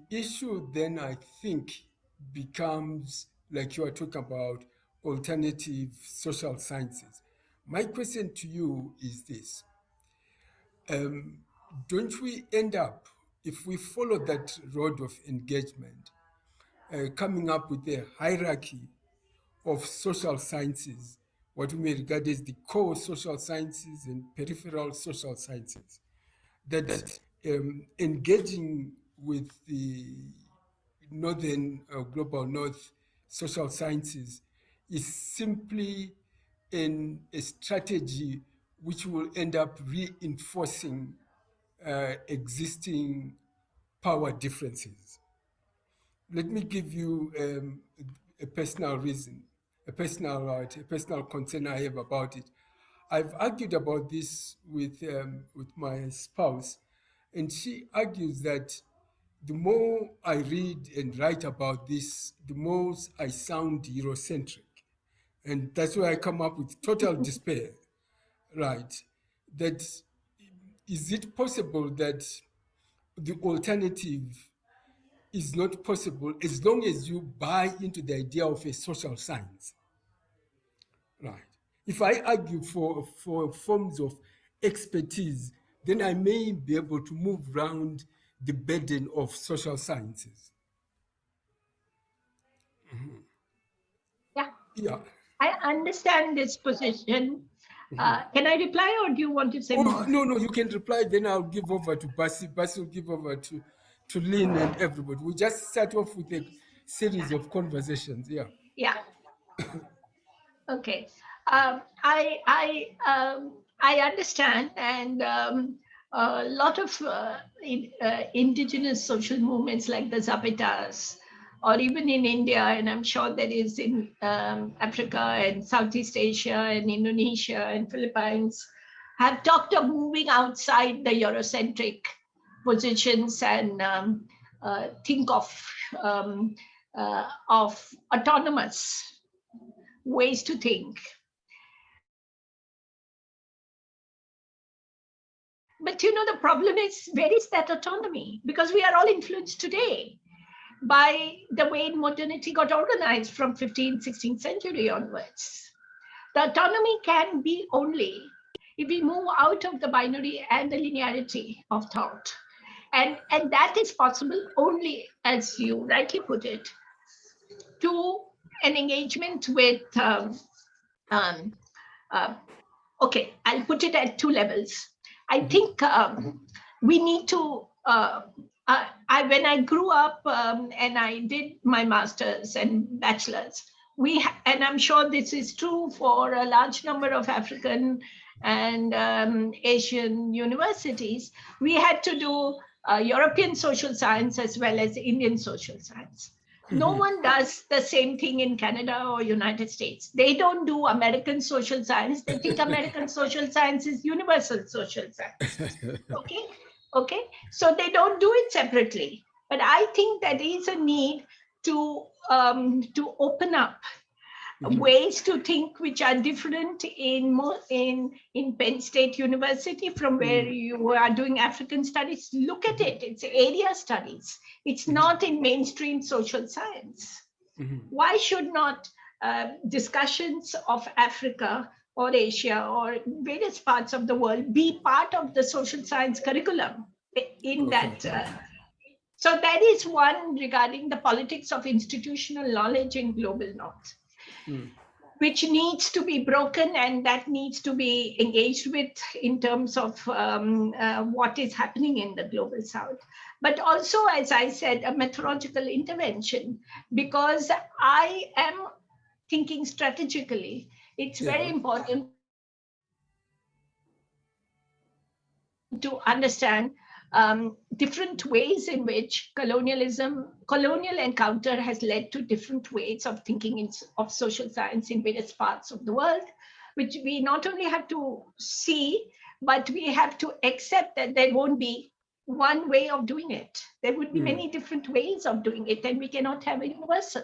issue then I think becomes like you are talking about alternative social sciences. My question to you is this: don't we end up, if we follow that road of engagement, coming up with a hierarchy of social sciences, what we may regard as the core social sciences and peripheral social sciences, that engaging with the northern global north social sciences is simply a strategy which will end up reinforcing existing power differences? Let me give you a personal reason, a personal concern I have about it. I've argued about this with my spouse, and she argues that the more I read and write about this, the more I sound Eurocentric. And that's why I come up with total despair, right? That is it possible that the alternative is not possible as long as you buy into the idea of a social science, right? If I argue for forms of expertise, then I may be able to move around the burden of social sciences. Yeah. Yeah. I understand this position. Can I reply, or do you want to say more? No, you can reply, then I'll give over to Basi. Basi will give over to Lynn and everybody. We just start off with a series of conversations. Yeah. Yeah. Okay. I understand, and a lot of indigenous social movements like the Zabitas, or even in India, and I'm sure there is in Africa and Southeast Asia and Indonesia and Philippines, have talked of moving outside the Eurocentric positions and think of autonomous ways to think. But the problem is, where is that autonomy? Because we are all influenced today by the way modernity got organized from 15th, 16th century onwards. The autonomy can be only if we move out of the binary and the linearity of thought. And that is possible only, as you rightly put it, to an engagement with okay, I'll put it at two levels. I think we need to, when I grew up and I did my master's and bachelor's, and I'm sure this is true for a large number of African and Asian universities, we had to do European social science as well as Indian social science. No one does the same thing in Canada or United States. They don't do American social science. They think American social science is universal social science. Okay. So they don't do it separately. But I think there is a need to open up ways to think which are different in Penn State University from where you are doing African studies. Look at it. It's area studies. It's not in mainstream social science. Why should not discussions of Africa or Asia or various parts of the world be part of the social science curriculum in that? So that is one regarding the politics of institutional knowledge in global north, which needs to be broken, and that needs to be engaged with in terms of what is happening in the global south. But also, as I said, a methodological intervention, because I am thinking strategically. It's very important to understand different ways in which colonial encounter has led to different ways of thinking of social science in various parts of the world, which we not only have to see, but we have to accept that there won't be one way of doing it. There would be many different ways of doing it, and we cannot have a universal.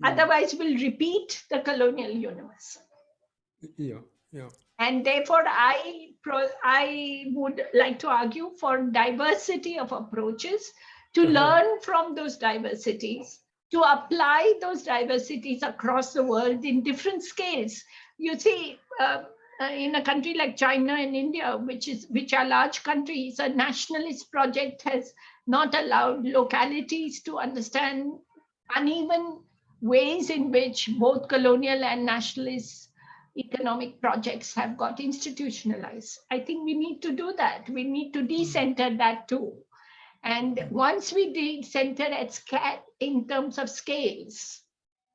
Otherwise, we'll repeat the colonial universal. Yeah, yeah. And therefore, I would like to argue for diversity of approaches, to learn from those diversities, to apply those diversities across the world in different scales. You see, in a country like China and India, which are large countries, a nationalist project has not allowed localities to understand uneven ways in which both colonial and nationalist economic projects have got institutionalized. I think we need to do that. We need to decenter that too. And once we decenter in terms of scales,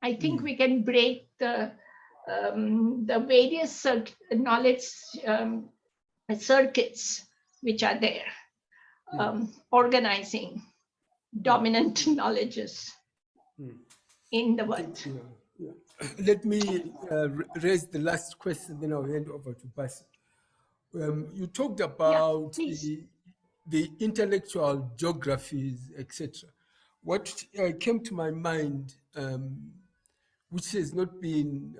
I think we can break the various knowledge circuits which are there, organizing dominant knowledges in the world. Let me raise the last question, then I'll hand over to Basi. You talked about the intellectual geographies, etc. What came to my mind, which has not been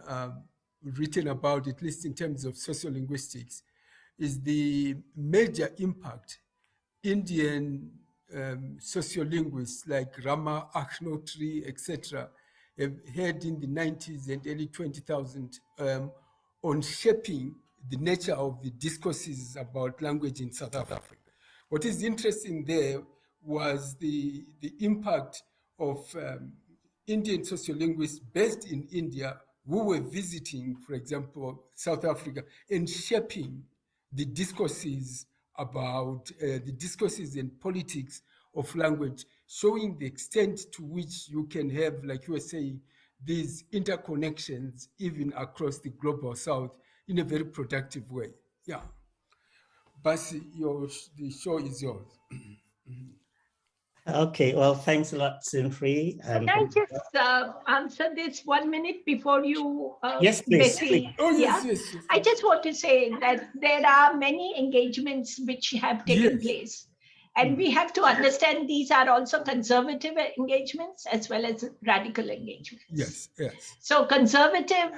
written about, at least in terms of sociolinguistics, is the major impact Indian sociolinguists like Rama Ahnotri, etc., have had in the 90s and early 2000s on shaping the nature of the discourses about language in South Africa. What is interesting there was the impact of Indian sociolinguists based in India who were visiting, for example, South Africa, and shaping the discourses about the discourses and politics of language, showing the extent to which you can have, like you were saying, these interconnections even across the global south in a very productive way. Yeah. Basi, the show is yours. Okay, well, thanks a lot, Sinfree. Can I just answer this 1 minute before you? Yes, please. Oh, yes, Yeah? yes. I just want to say that there are many engagements which have taken place. And we have to understand these are also conservative engagements as well as radical engagements. Yes, yes. So conservatives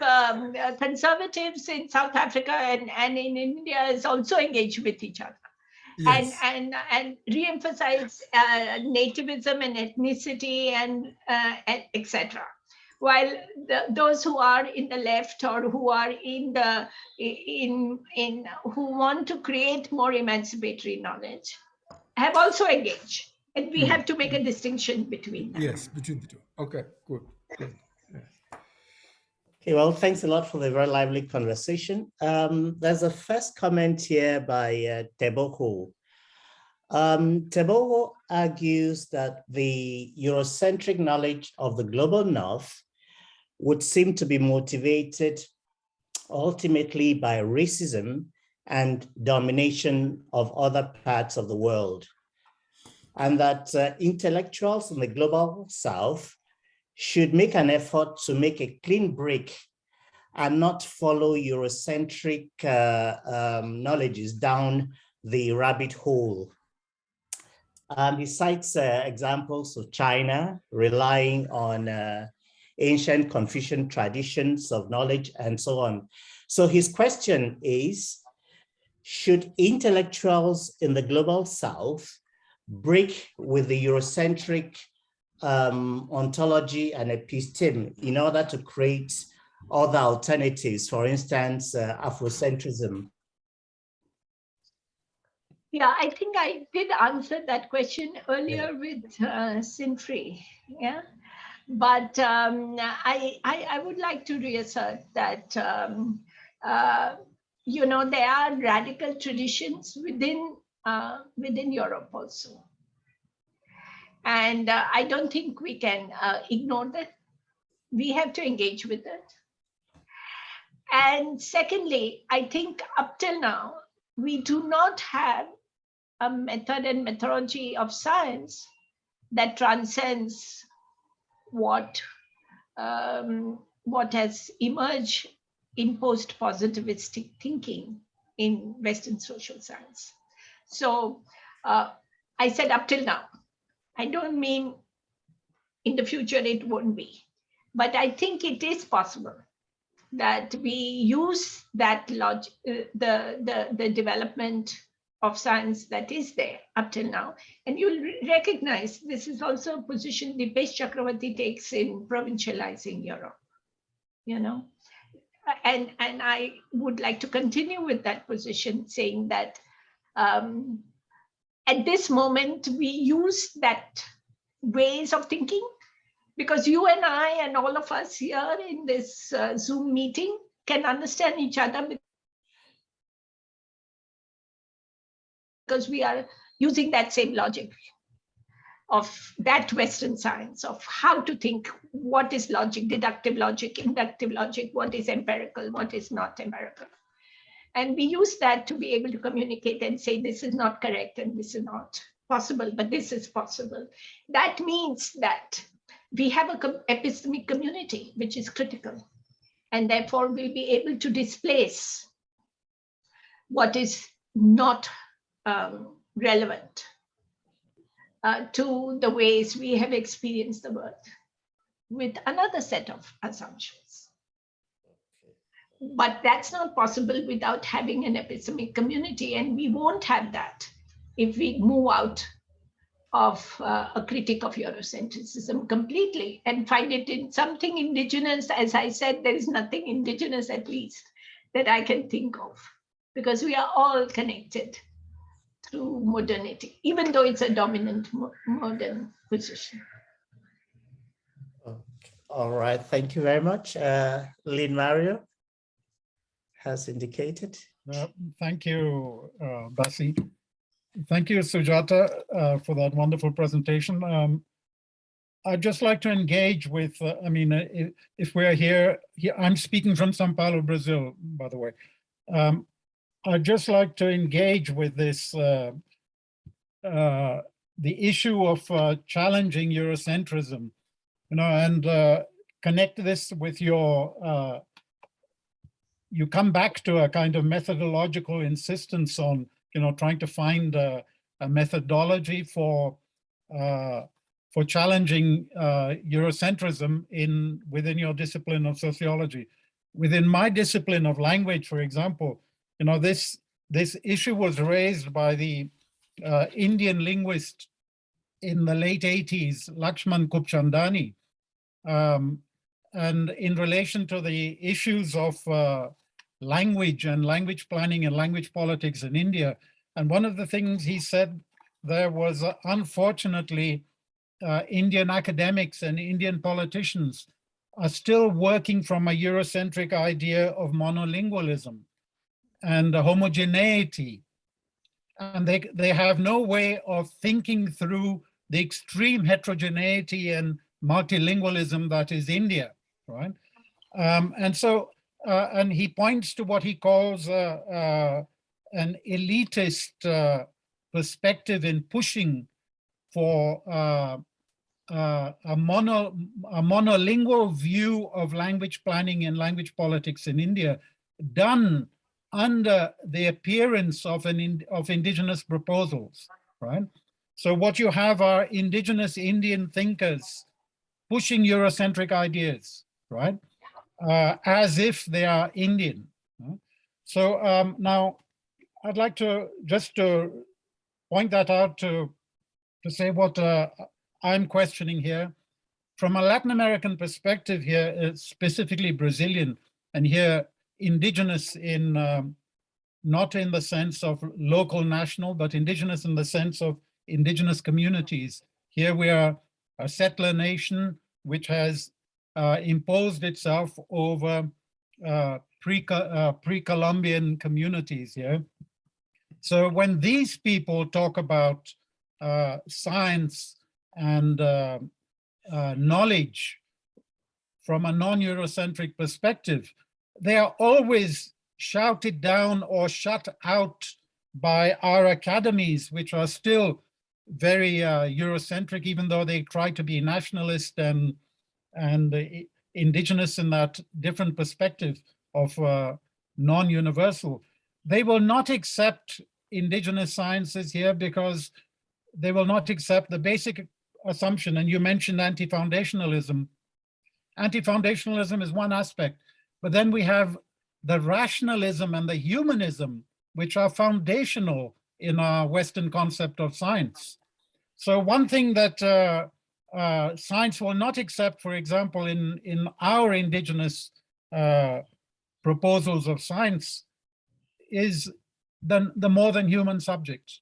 in South Africa and in India is also engaged with each other. Yes. And re-emphasize nativism and ethnicity and etc. While those who are in the left or who are who want to create more emancipatory knowledge have also engaged, and we have to make a distinction between them. Yes, between the two. Okay, good. Yes. Okay, well, thanks a lot for the very lively conversation. There's a first comment here by Teboho. Teboho argues that the Eurocentric knowledge of the global North would seem to be motivated ultimately by racism and domination of other parts of the world, and that intellectuals in the global South should make an effort to make a clean break and not follow Eurocentric knowledges down the rabbit hole. He cites examples of China relying on ancient Confucian traditions of knowledge and so on. So his question is, should intellectuals in the global South break with the Eurocentric ontology and episteme in order to create other alternatives, for instance, Afrocentrism? Yeah, I think I did answer that question earlier with Sinfree. Yeah, but I would like to reassert that there are radical traditions within Europe also, and I don't think we can ignore that. We have to engage with it. And secondly, I think up till now we do not have a method and methodology of science that transcends what has emerged in post-positivistic thinking in Western social science. So I said up till now. I don't mean in the future it won't be, but I think it is possible that we use that logic, the development of science that is there up till now. And you'll recognize this is also a position Dipesh Chakravarti takes in provincializing Europe, you know. And I would like to continue with that position, saying that at this moment, we use that ways of thinking, because you and I and all of us here in this Zoom meeting can understand each other because we are using that same logic of that Western science, of how to think, what is logic, deductive logic, inductive logic, what is empirical, what is not empirical. And we use that to be able to communicate and say, this is not correct and this is not possible, but this is possible. That means that we have an epistemic community, which is critical. And therefore, we'll be able to displace what is not relevant to the ways we have experienced the world with another set of assumptions. But that's not possible without having an epistemic community, and we won't have that if we move out of a critique of Eurocentrism completely and find it in something indigenous. As I said, there is nothing indigenous, at least, that I can think of, because we are all connected through modernity, even though it's a dominant modern position. Okay. All right, thank you very much. Lynn Mario has indicated. Thank you, Basi. Thank you, Sujata, for that wonderful presentation. I'd just like to engage with, if we're here, I'm speaking from Sao Paulo, Brazil, by the way. I'd just like to engage with this, the issue of challenging Eurocentrism, and connect this with your, you come back to a kind of methodological insistence on, trying to find a methodology for challenging Eurocentrism within your discipline of sociology. Within my discipline of language, for example, this issue was raised by the Indian linguist in the late 80s, Lakshman Kupchandani, and in relation to the issues of language and language planning and language politics in India. And one of the things he said there was, unfortunately, Indian academics and Indian politicians are still working from a Eurocentric idea of monolingualism and homogeneity. And they have no way of thinking through the extreme heterogeneity and multilingualism that is India, right? And he points to what he calls an elitist perspective in pushing for a monolingual view of language planning and language politics in India, done under the appearance of indigenous proposals, right? So what you have are indigenous Indian thinkers pushing Eurocentric ideas, right? As if they are Indian. So now I'd like to just to point that out to say what I'm questioning here. From a Latin American perspective here, specifically Brazilian, and here indigenous in, not in the sense of local national, but indigenous in the sense of indigenous communities. Here we are a settler nation which has imposed itself over pre-Columbian communities here. So when these people talk about science and knowledge from a non-Eurocentric perspective, they are always shouted down or shut out by our academies, which are still very Eurocentric, even though they try to be nationalist and indigenous in that different perspective of non-universal. They will not accept indigenous sciences here because they will not accept the basic assumption, and you mentioned anti-foundationalism. Anti-foundationalism is one aspect, but then we have the rationalism and the humanism, which are foundational in our Western concept of science. So one thing that science will not accept, for example, in our indigenous proposals of science, is the more than human subjects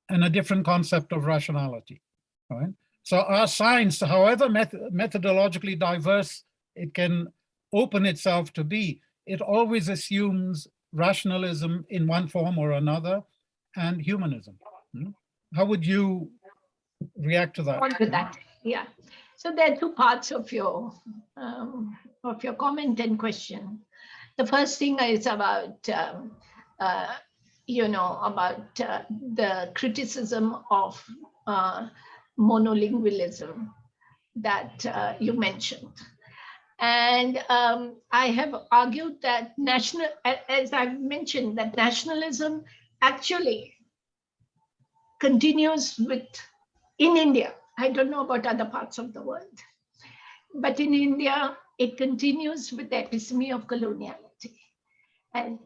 and a different concept of rationality, right? So our science, however methodologically diverse it can open itself to be, it always assumes rationalism in one form or another and humanism. How would you react to that? On to that, yeah. So there are two parts of your comment and question. The first thing is about the criticism of monolingualism that you mentioned. And I have argued that as I've mentioned, that nationalism actually continues in India. I don't know about other parts of the world, but in India, it continues with the episteme of coloniality. And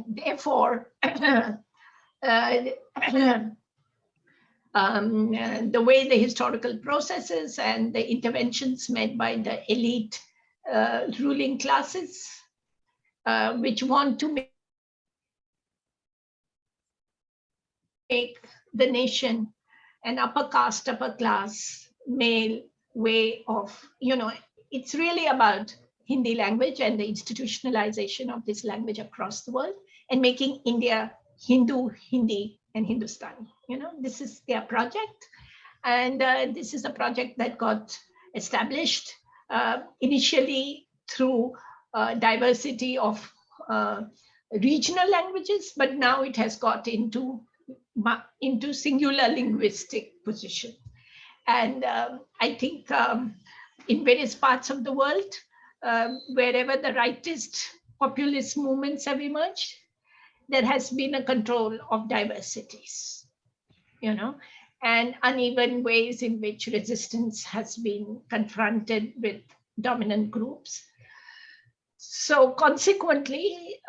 therefore, the way the historical processes and the interventions made by the elite ruling classes, which want to make the nation an upper caste, upper class, male way of, it's really about Hindi language and the institutionalization of this language across the world and making India Hindu, Hindi, and Hindustani. This is their project. And this is a project that got established initially through diversity of regional languages, but now it has got into singular linguistic position. And I think in various parts of the world, wherever the rightist populist movements have emerged, there has been a control of diversities, and uneven ways in which resistance has been confronted with dominant groups. So consequently,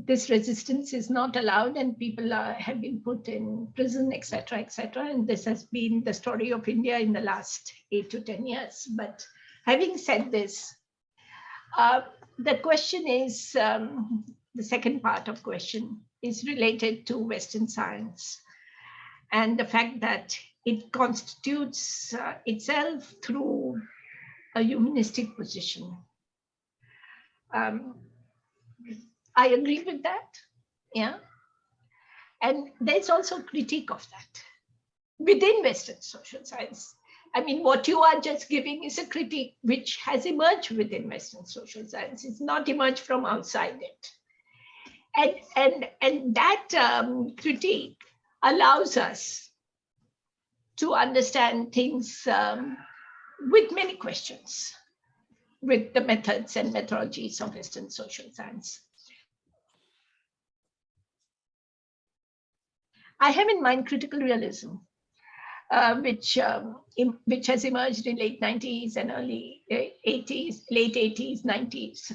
this resistance is not allowed and people have been put in prison, etc., etc. And this has been the story of India in the last 8 to 10 years. But having said this, the question is, the second part of question is related to Western science and the fact that it constitutes itself through a humanistic position. I agree with that, yeah. And there's also critique of that within Western social science. I mean, what you are just giving is a critique which has emerged within Western social science. It's not emerged from outside it. And that critique allows us to understand things with many questions, with the methods and methodologies of Western social science. I have in mind critical realism, which has emerged in late 90s and early 80s, late 80s, 90s.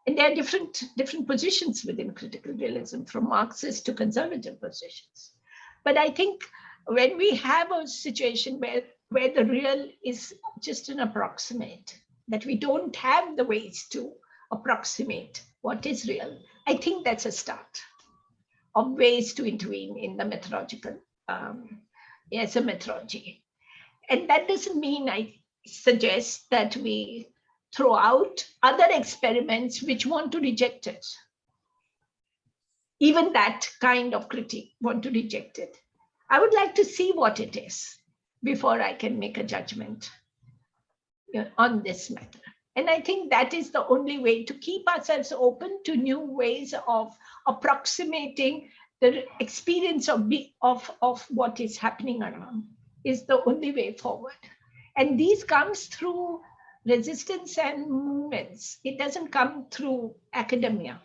And there are different positions within critical realism, from Marxist to conservative positions. But I think when we have a situation where the real is just an approximate, that we don't have the ways to approximate what is real, I think that's a start of ways to intervene in the methodological, as a methodology. And that doesn't mean I suggest that we throw out other experiments which want to reject it. Even that kind of critique want to reject it. I would like to see what it is before I can make a judgment on this matter. And I think that is the only way to keep ourselves open to new ways of approximating the experience of what is happening around is the only way forward. And these comes through resistance and movements. It doesn't come through academia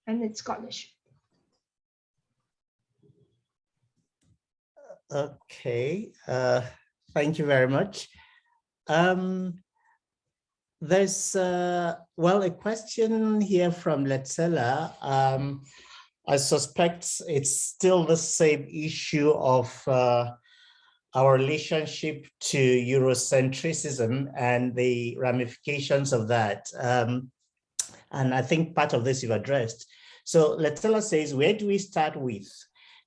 and its scholarship. Okay, thank you very much. There's, well, a question here from Letzela. I suspect it's still the same issue of our relationship to Eurocentrism and the ramifications of that. And I think part of this you've addressed. So Letzela says, where do we start with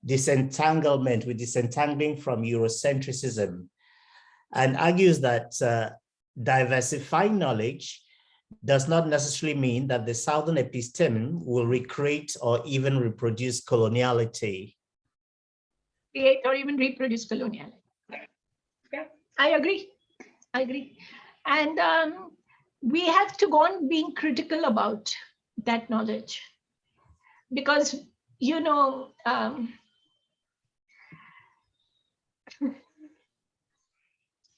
disentanglement, with disentangling from Eurocentrism? And argues that diversifying knowledge does not necessarily mean that the Southern episteme will recreate or even reproduce coloniality. Create or even reproduce coloniality. Yeah, I agree. And we have to go on being critical about that knowledge. Because, you know,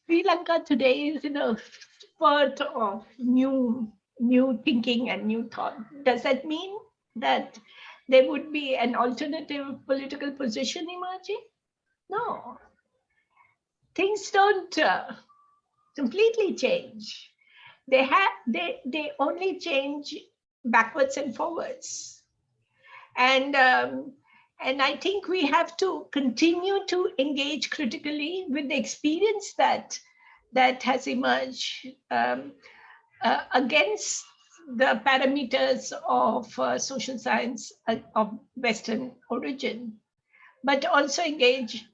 Sri Lanka today is in a spurt of new thinking and new thought. Does that mean that there would be an alternative political position emerging? No. Things don't completely change. They only change backwards and forwards. And I think we have to continue to engage critically with the experience that has emerged against the parameters of social science of Western origin, but also engage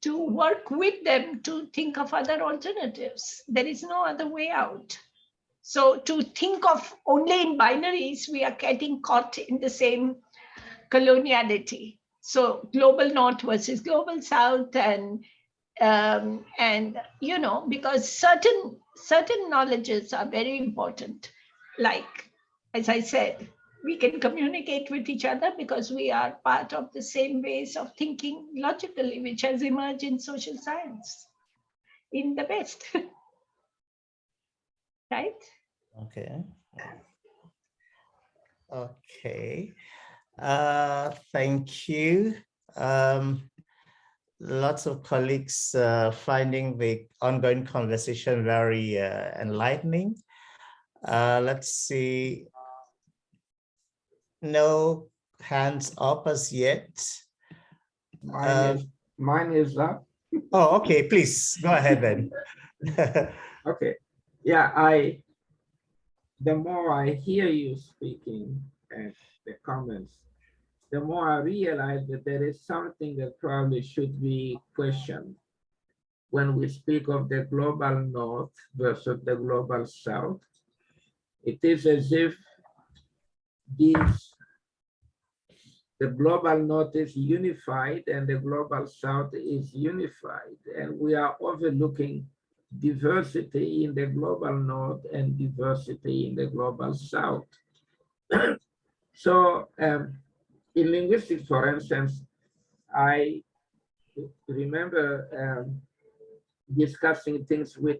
to work with them to think of other alternatives. There is no other way out. So to think of only in binaries, we are getting caught in the same coloniality. So global North versus global South, and you know, because certain knowledges are very important. Like, as I said, we can communicate with each other because we are part of the same ways of thinking logically, which has emerged in social science in the West. Right? Okay. Okay. Thank you. Lots of colleagues finding the ongoing conversation very enlightening. Let's see. No hands up as yet. Mine is up. Oh, okay. Please go ahead then. Okay. Yeah, the more I hear you speaking and the comments, the more I realize that there is something that probably should be questioned when we speak of the global North versus the global South. It is as if the global North is unified and the global South is unified, and we are overlooking diversity in the global North and diversity in the global South. So in linguistics, for instance, I remember discussing things with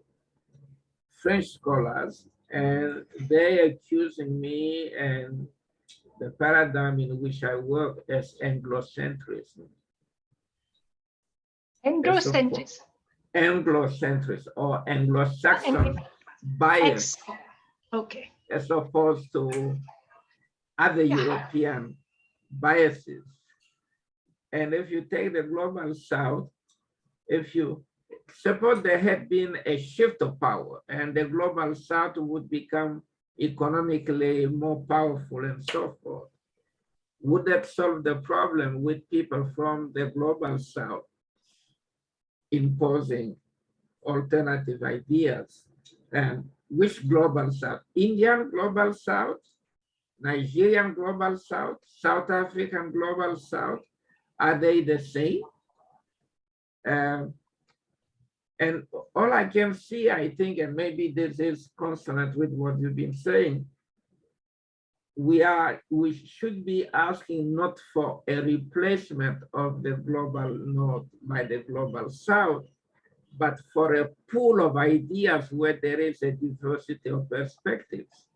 French scholars, and they accusing me and the paradigm in which I work as Anglocentrism. Anglocentrism. Anglocentrism or Anglo-Saxon bias. Okay. As opposed to other European biases. And if you take the global South, if you suppose there had been a shift of power and the global South would become economically more powerful and so forth, would that solve the problem with people from the global South imposing alternative ideas? And which global South? Indian global South, Nigerian global South, South African global South, are they the same? And all I can see, I think, and maybe this is consonant with what you've been saying, we should be asking not for a replacement of the global north by the global south, but for a pool of ideas where there is a diversity of perspectives.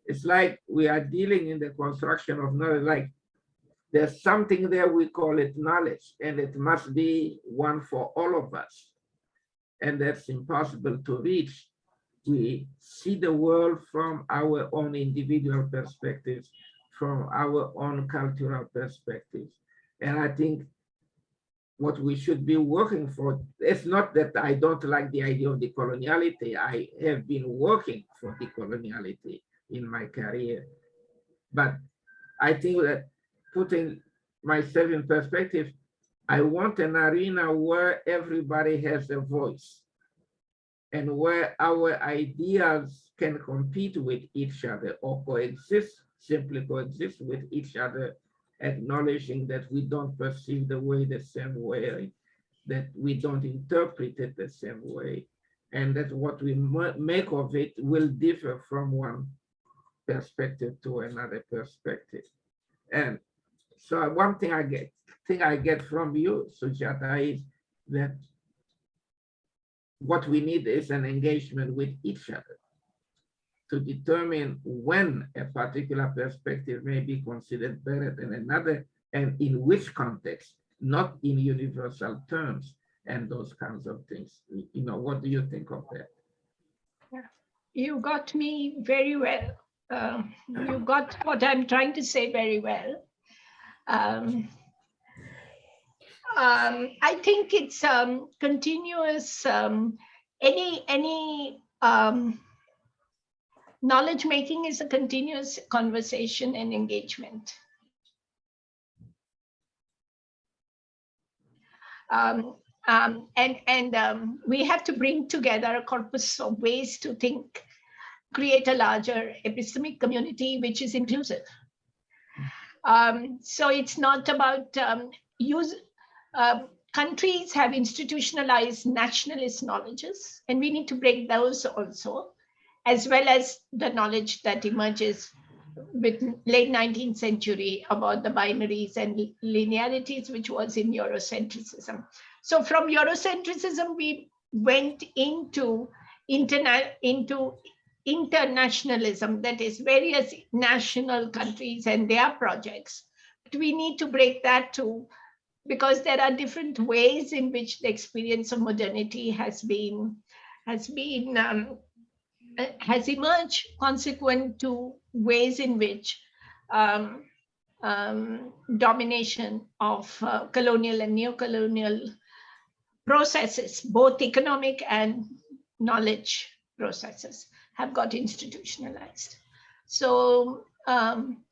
It's like we are dealing in the construction of knowledge, like there's something there, we call it knowledge, and it must be one for all of us. And that's impossible to reach. We see the world from our own individual perspectives, from our own cultural perspectives. And I think what we should be working for, it's not that I don't like the idea of decoloniality. I have been working for decoloniality in my career. But I think that putting myself in perspective, I want an arena where everybody has a voice and where our ideas can compete with each other or coexist, simply coexist with each other, acknowledging that we don't perceive the way the same way, that we don't interpret it the same way, and that what we make of it will differ from one perspective to another perspective. And so one thing I get from you, Sujata, is that what we need is an engagement with each other to determine when a particular perspective may be considered better than another, and in which context, not in universal terms, and those kinds of things. You know, what do you think of that? Yeah. You got me very well. You got what I'm trying to say very well. I think it's continuous, any knowledge making is a continuous conversation and engagement. We have to bring together a corpus of ways to think, create a larger epistemic community which is inclusive. So it's not about countries have institutionalized nationalist knowledges, and we need to break those also, as well as the knowledge that emerges with late 19th century about the binaries and linearities, which was in Eurocentrism. So from Eurocentrism, we went into internationalism, that is various national countries and their projects. But we need to break that too, because there are different ways in which the experience of modernity has emerged consequent to ways in which domination of colonial and neo-colonial processes, both economic and knowledge processes, have got institutionalized. So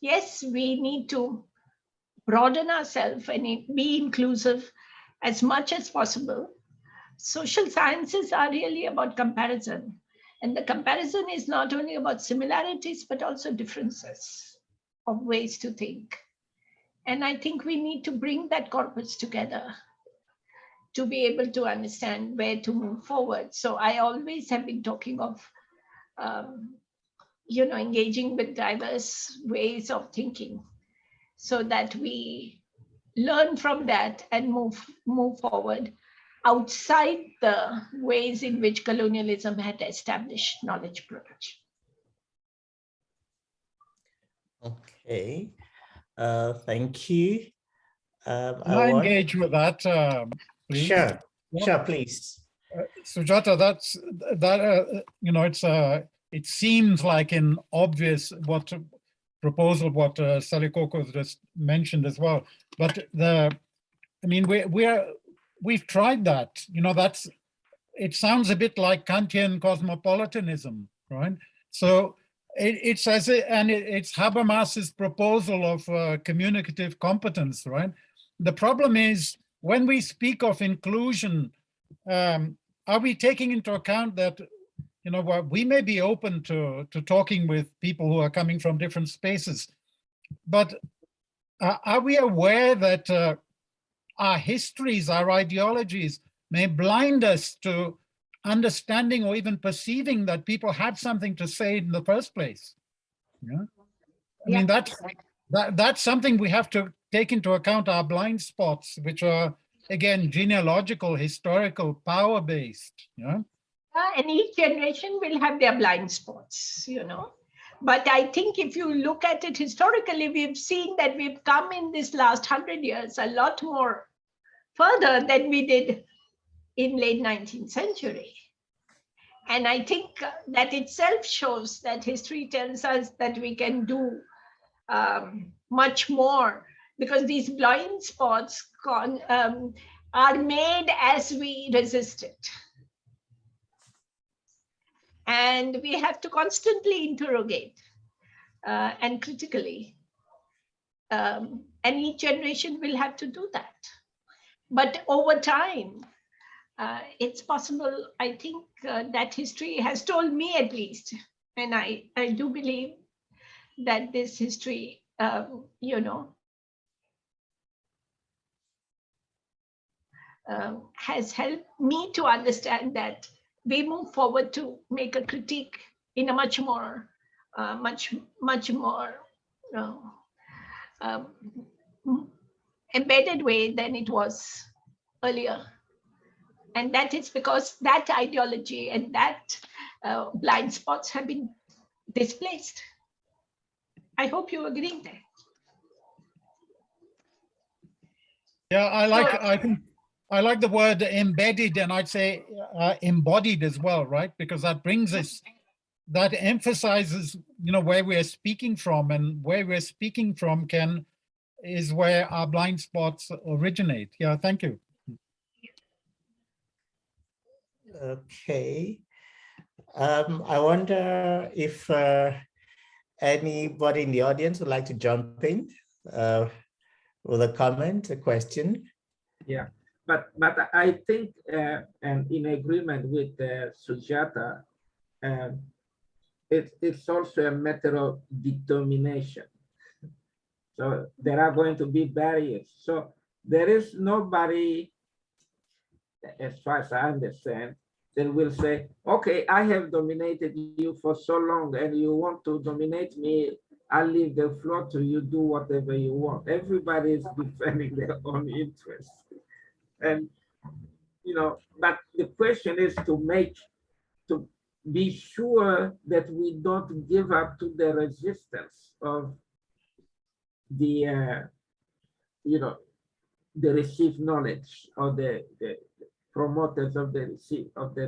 yes, we need to broaden ourselves and be inclusive as much as possible. Social sciences are really about comparison. And the comparison is not only about similarities, but also differences of ways to think. And I think we need to bring that corpus together to be able to understand where to move forward. So I always have been talking of, engaging with diverse ways of thinking, so that we learn from that and move forward outside the ways in which colonialism had established knowledge production. Okay, thank you. I engage with that, please? Sure, Yeah. sure, please. Sujata, it seems like an obvious proposal what Salikoko just mentioned as well, but we've tried that. It sounds a bit like Kantian cosmopolitanism, right? So it's Habermas's proposal of communicative competence, right? The problem is, when we speak of inclusion, are we taking into account that we may be open to talking with people who are coming from different spaces, but are we aware that our histories, our ideologies may blind us to understanding or even perceiving that people have something to say in the first place? Yeah. I mean, that's something we have to take into account, our blind spots, which are, again, genealogical, historical, power-based, you know? And each generation will have their blind spots, you know. But I think if you look at it historically, we've seen that we've come in this last 100 years a lot more further than we did in late 19th century. And I think that itself shows that history tells us that we can do much more, because these blind spots are made as we resist it. And we have to constantly interrogate and critically. And each generation will have to do that. But over time, it's possible, I think, that history has told me at least, and I do believe that this history, you know, has helped me to understand that we move forward to make a critique in a much more, much more embedded way than it was earlier. And that is because that ideology and that blind spots have been displaced. I hope you agree there. Yeah, I like the word embedded, and I'd say embodied as well, right? Because that brings us, that emphasizes, you know, where we're speaking from, and where we're speaking from is where our blind spots originate. Yeah, thank you. Okay. I wonder if anybody in the audience would like to jump in with a comment, a question. Yeah, but I think, and in agreement with Sujata, it's also a matter of determination. So there are going to be barriers. So there is nobody, as far as I understand, that will say, okay, I have dominated you for so long and you want to dominate me, I'll leave the floor to you, do whatever you want. Everybody is defending their own interests. And, you know, but the question is to be sure that we don't give up to the resistance of the, you know, the received knowledge, or the promoters of the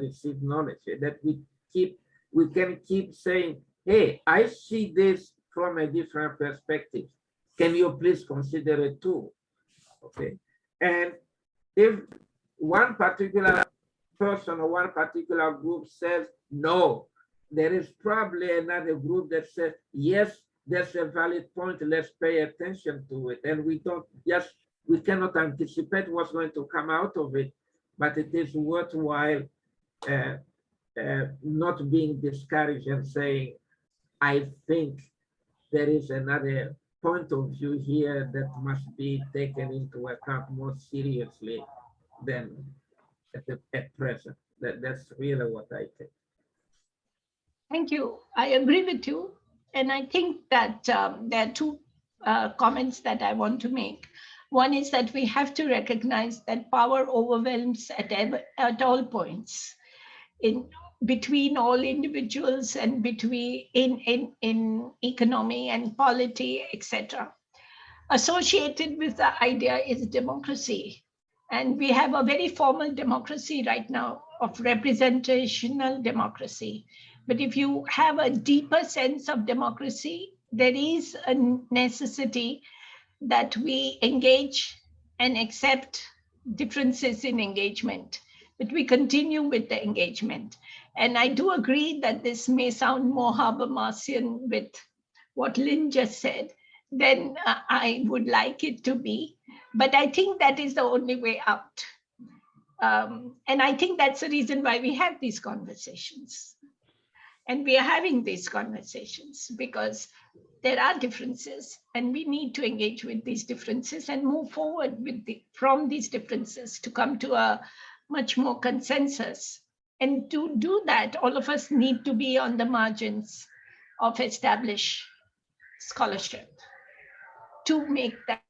received knowledge, that we can keep saying, hey, I see this from a different perspective. Can you please consider it too? Okay. And if one particular person or one particular group says no, there is probably another group that says, yes, that's a valid point, let's pay attention to it. And we cannot anticipate what's going to come out of it, but it is worthwhile not being discouraged and saying, I think there is another point of view here that must be taken into account more seriously than at present. That's really what I think. Thank you. I agree with you. And I think that there are two comments that I want to make. One is that we have to recognize that power overwhelms at all points, between all individuals and between in economy and polity, etc. Associated with the idea is democracy. And we have a very formal democracy right now of representational democracy. But if you have a deeper sense of democracy, there is a necessity that we engage and accept differences in engagement, but we continue with the engagement. And I do agree that this may sound more Habermasian with what Lynn just said than I would like it to be, but I think that is the only way out. And I think that's the reason why we have these conversations. And we are having these conversations because there are differences and we need to engage with these differences and move forward from these differences to come to a much more consensus. And to do that, all of us need to be on the margins of established scholarship to make that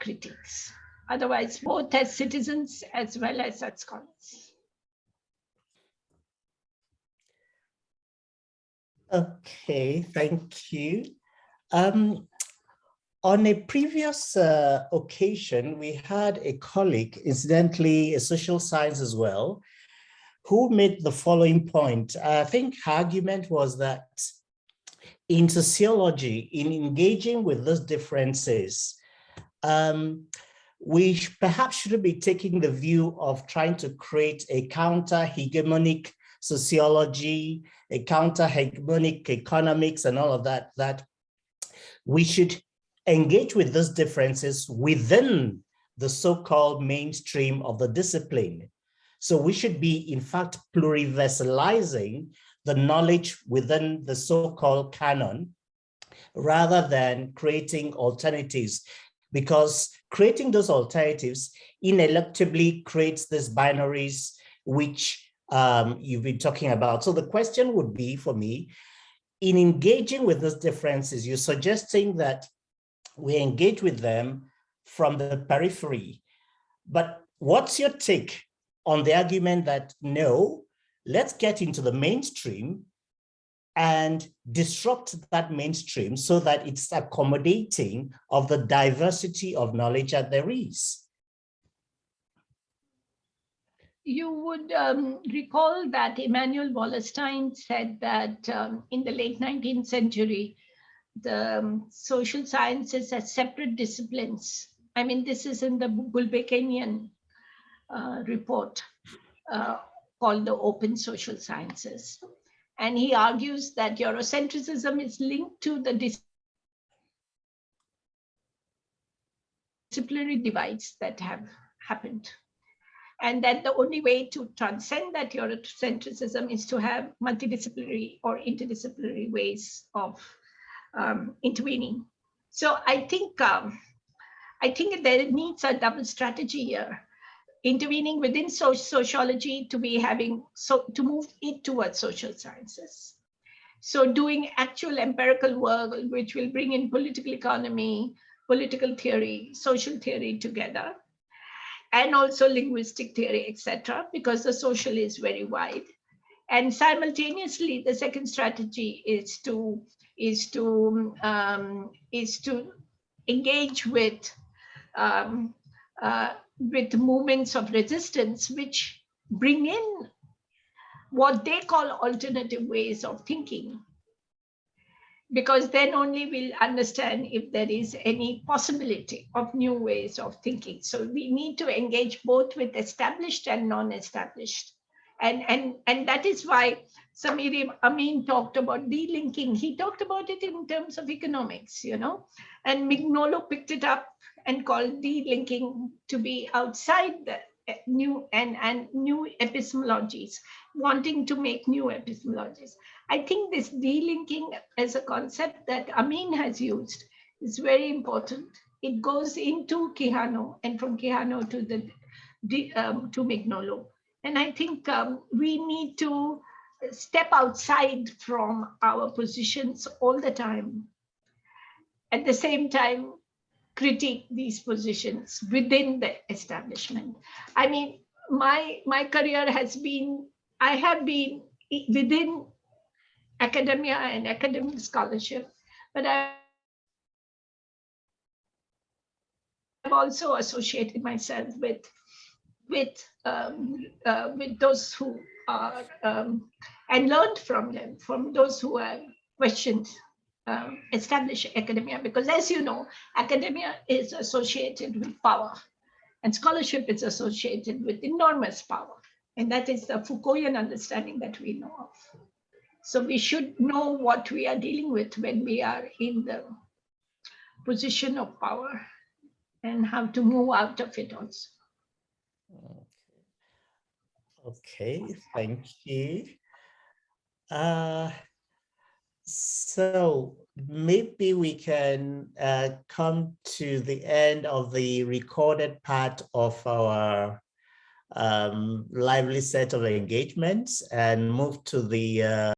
critiques. Otherwise, both as citizens as well as scholars. Okay, thank you. On a previous occasion, we had a colleague, incidentally, a social science as well, who made the following point. I think her argument was that in sociology, in engaging with those differences, we perhaps shouldn't be taking the view of trying to create a counter-hegemonic sociology, a counter-hegemonic economics and all of that, that we should engage with those differences within the so-called mainstream of the discipline. So we should be, in fact, pluriversalizing the knowledge within the so-called canon, rather than creating alternatives, because creating those alternatives ineluctably creates these binaries which you've been talking about. So the question would be for me, in engaging with those differences, you're suggesting that we engage with them from the periphery. But what's your take on the argument that no, let's get into the mainstream and disrupt that mainstream so that it's accommodating of the diversity of knowledge that there is? You would recall that Immanuel Wallerstein said that in the late 19th century, the social sciences as separate disciplines. I mean, this is in the Gulbekanian report called the Open Social Sciences. And he argues that Eurocentrism is linked to the disciplinary divides that have happened. And that the only way to transcend that Eurocentrism is to have multidisciplinary or interdisciplinary ways of intervening. So I think there needs a double strategy here. Intervening within sociology to move it towards social sciences. So doing actual empirical work, which will bring in political economy, political theory, social theory together, and also linguistic theory, etc., because the social is very wide. And simultaneously, the second strategy is to engage with movements of resistance, which bring in what they call alternative ways of thinking, because then only we'll understand if there is any possibility of new ways of thinking. So we need to engage both with established and non-established. And that is why Samir Amin talked about delinking. He talked about it in terms of economics, and Mignolo picked it up and called delinking to be outside the new and new epistemologies, wanting to make new epistemologies. I think this delinking as a concept that Amin has used is very important. It goes into Quijano and from Quijano to Mignolo. And I think we need to step outside from our positions all the time. At the same time, critique these positions within the establishment. I mean, my career has been, I have been within academia and academic scholarship, but I've also associated myself with those who are, and learned from them, from those who have questioned established academia, because as you know, academia is associated with power and scholarship is associated with enormous power. And that is the Foucaultian understanding that we know of. So we should know what we are dealing with when we are in the position of power and how to move out of it also. Okay, thank you. So maybe we can come to the end of the recorded part of our lively set of engagements and move to the